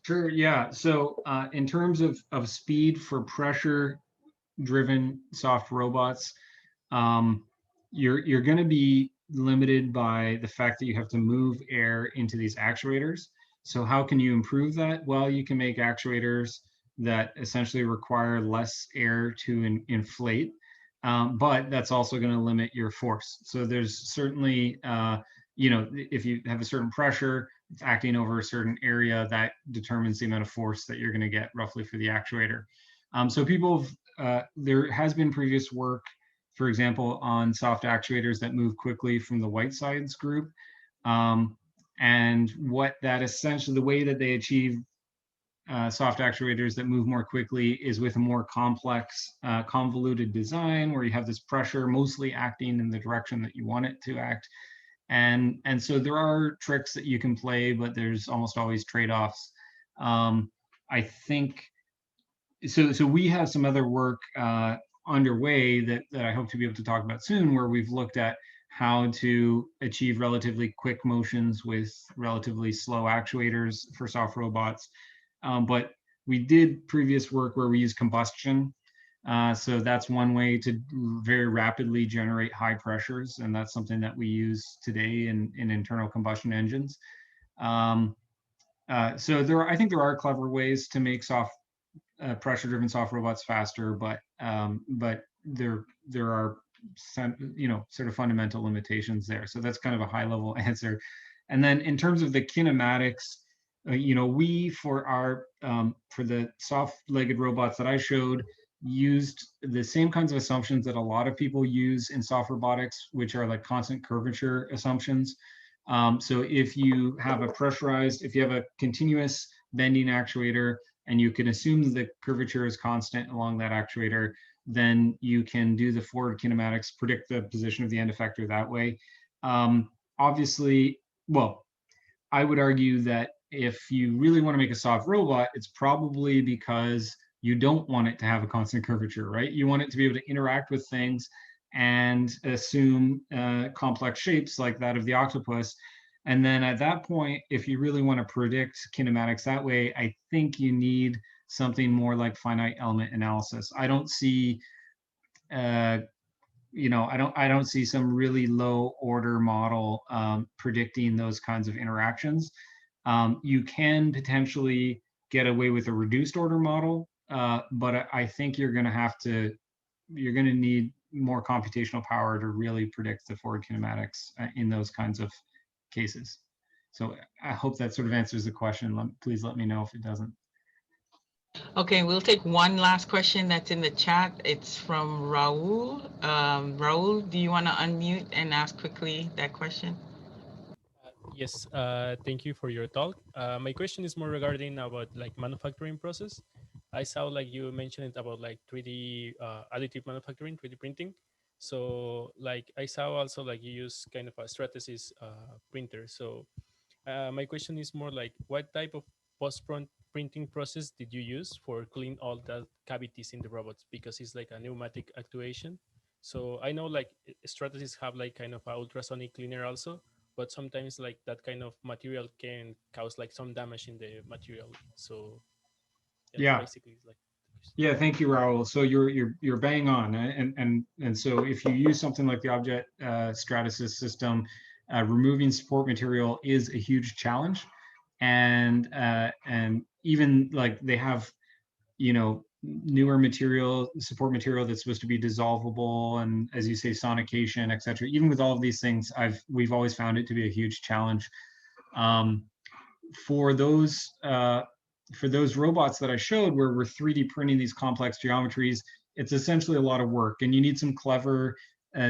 Sure, yeah. So in terms of speed for pressure-driven soft robots, you're going to be limited by the fact that you have to move air into these actuators. So how can you improve that? Well, you can make actuators that essentially require less air to inflate. But that's also going to limit your force. So there's certainly, if you have a certain pressure, it's acting over a certain area, that determines the amount of force that you're going to get roughly for the actuator. So there has been previous work, for example, on soft actuators that move quickly from the Whitesides group. And what that essentially, the way that they achieve soft actuators that move more quickly is with a more complex, convoluted design where you have this pressure mostly acting in the direction that you want it to act. And so there are tricks that you can play, but there's almost always trade-offs. I think, so we have some other work underway that I hope to be able to talk about soon, where we've looked at how to achieve relatively quick motions with relatively slow actuators for soft robots. But we did previous work where we use combustion. So that's one way to very rapidly generate high pressures. And that's something that we use today in internal combustion engines. So I think there are clever ways to make pressure-driven soft robots faster, but there are some, sort of fundamental limitations there. So that's kind of a high-level answer. And then in terms of the kinematics, you know, we for our for the soft-legged robots that I showed used the same kinds of assumptions that a lot of people use in soft robotics, which are like constant curvature assumptions. So if you have a pressurized, if you have a continuous bending actuator and you can assume the curvature is constant along that actuator, then you can do the forward kinematics, predict the position of the end effector that way. Obviously, well, I would argue that if you really want to make a soft robot, it's probably because you don't want it to have a constant curvature, right? You want it to be able to interact with things and assume complex shapes like that of the octopus. And then at that point, if you really want to predict kinematics that way, I think you need something more like finite element analysis. I don't see, you know, I don't see some really low order model predicting those kinds of interactions. You can potentially get away with a reduced order model, but I think you're going to need more computational power to really predict the forward kinematics in those kinds of cases. So I hope that sort of answers the question. Please let me know if it doesn't. Okay, we'll take one last question that's in the chat. It's from Raul. Raul, do you want to unmute and ask quickly that question? Yes, thank you for your talk. My question is more regarding about like manufacturing process. I saw like you mentioned about like 3D additive manufacturing, 3D printing. So like I saw also like you use kind of a Stratasys printer. So my question is more like what type of printing process did you use for clean all the cavities in the robots? Because it's like a pneumatic actuation. So I know like Stratasys have like kind of a ultrasonic cleaner also, but sometimes like that kind of material can cause like some damage in the material. So Yeah. basically it's like. Yeah, thank you, Raul. So you're bang on, and so if you use something like the Object Stratasys system, removing support material is a huge challenge, and even like they have, you know, newer material, support material that's supposed to be dissolvable, and as you say, sonication, etc. Even with all of these things, we've always found it to be a huge challenge. For those robots that I showed where we're 3D printing these complex geometries, it's essentially a lot of work and you need some clever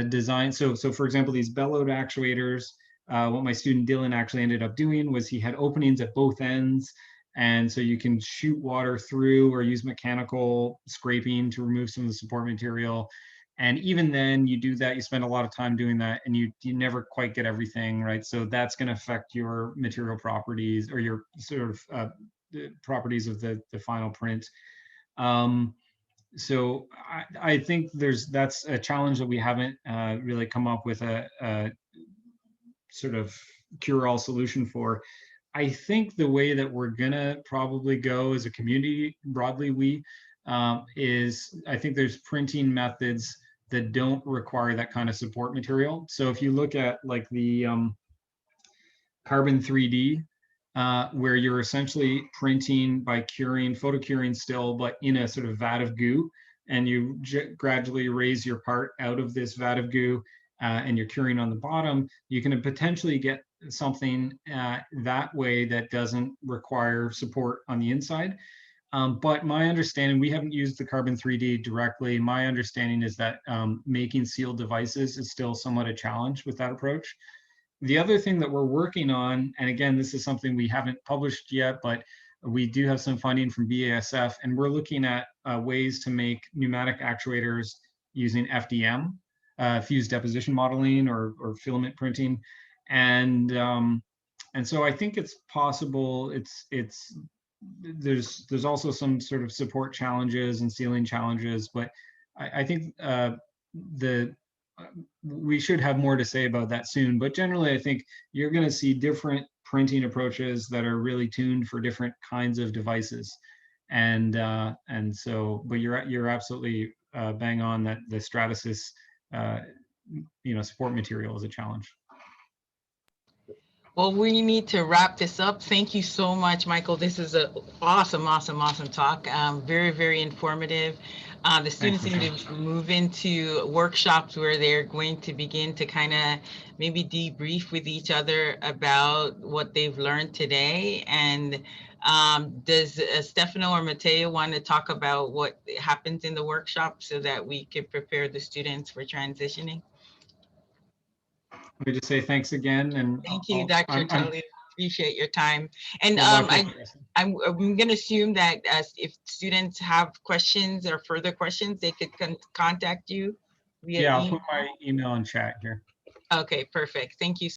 design. So for example, these bellowed actuators, what my student Dylan actually ended up doing was he had openings at both ends. And so you can shoot water through or use mechanical scraping to remove some of the support material. And even then you do that, you spend a lot of time doing that and you never quite get everything, right? So that's going to affect your material properties or your sort of the properties of the final print. So I think that's a challenge that we haven't really come up with a sort of cure-all solution for. I think the way that we're gonna probably go as a community, broadly is I think there's printing methods that don't require that kind of support material. So if you look at like the carbon 3D, where you're essentially printing by curing, photo curing still, but in a sort of vat of goo, and you gradually raise your part out of this vat of goo, and you're curing on the bottom, you can potentially get something that way that doesn't require support on the inside. But my understanding, we haven't used the carbon 3D directly. My understanding is that making sealed devices is still somewhat a challenge with that approach. The other thing that we're working on, and again, this is something we haven't published yet, but we do have some funding from BASF, and we're looking at ways to make pneumatic actuators using FDM, fused deposition modeling or filament printing. And so I think it's possible. There's also some sort of support challenges and sealing challenges, but I think we should have more to say about that soon. But generally, I think you're going to see different printing approaches that are really tuned for different kinds of devices. And so, but you're absolutely bang on that the Stratasys support material is a challenge. Well, we need to wrap this up. Thank you so much, Michael. This is a awesome talk. Very, very informative. The students need to move into workshops where they're going to begin to kind of maybe debrief with each other about what they've learned today. And does Stefano or Matteo want to talk about what happens in the workshop so that we can prepare the students for transitioning? Let me just say thanks again, and thank you, Dr. Tolley. Appreciate your time. And I'm going to assume that if students have questions or further questions, they could contact you via email. I'll put my email in chat here. Okay, perfect. Thank you.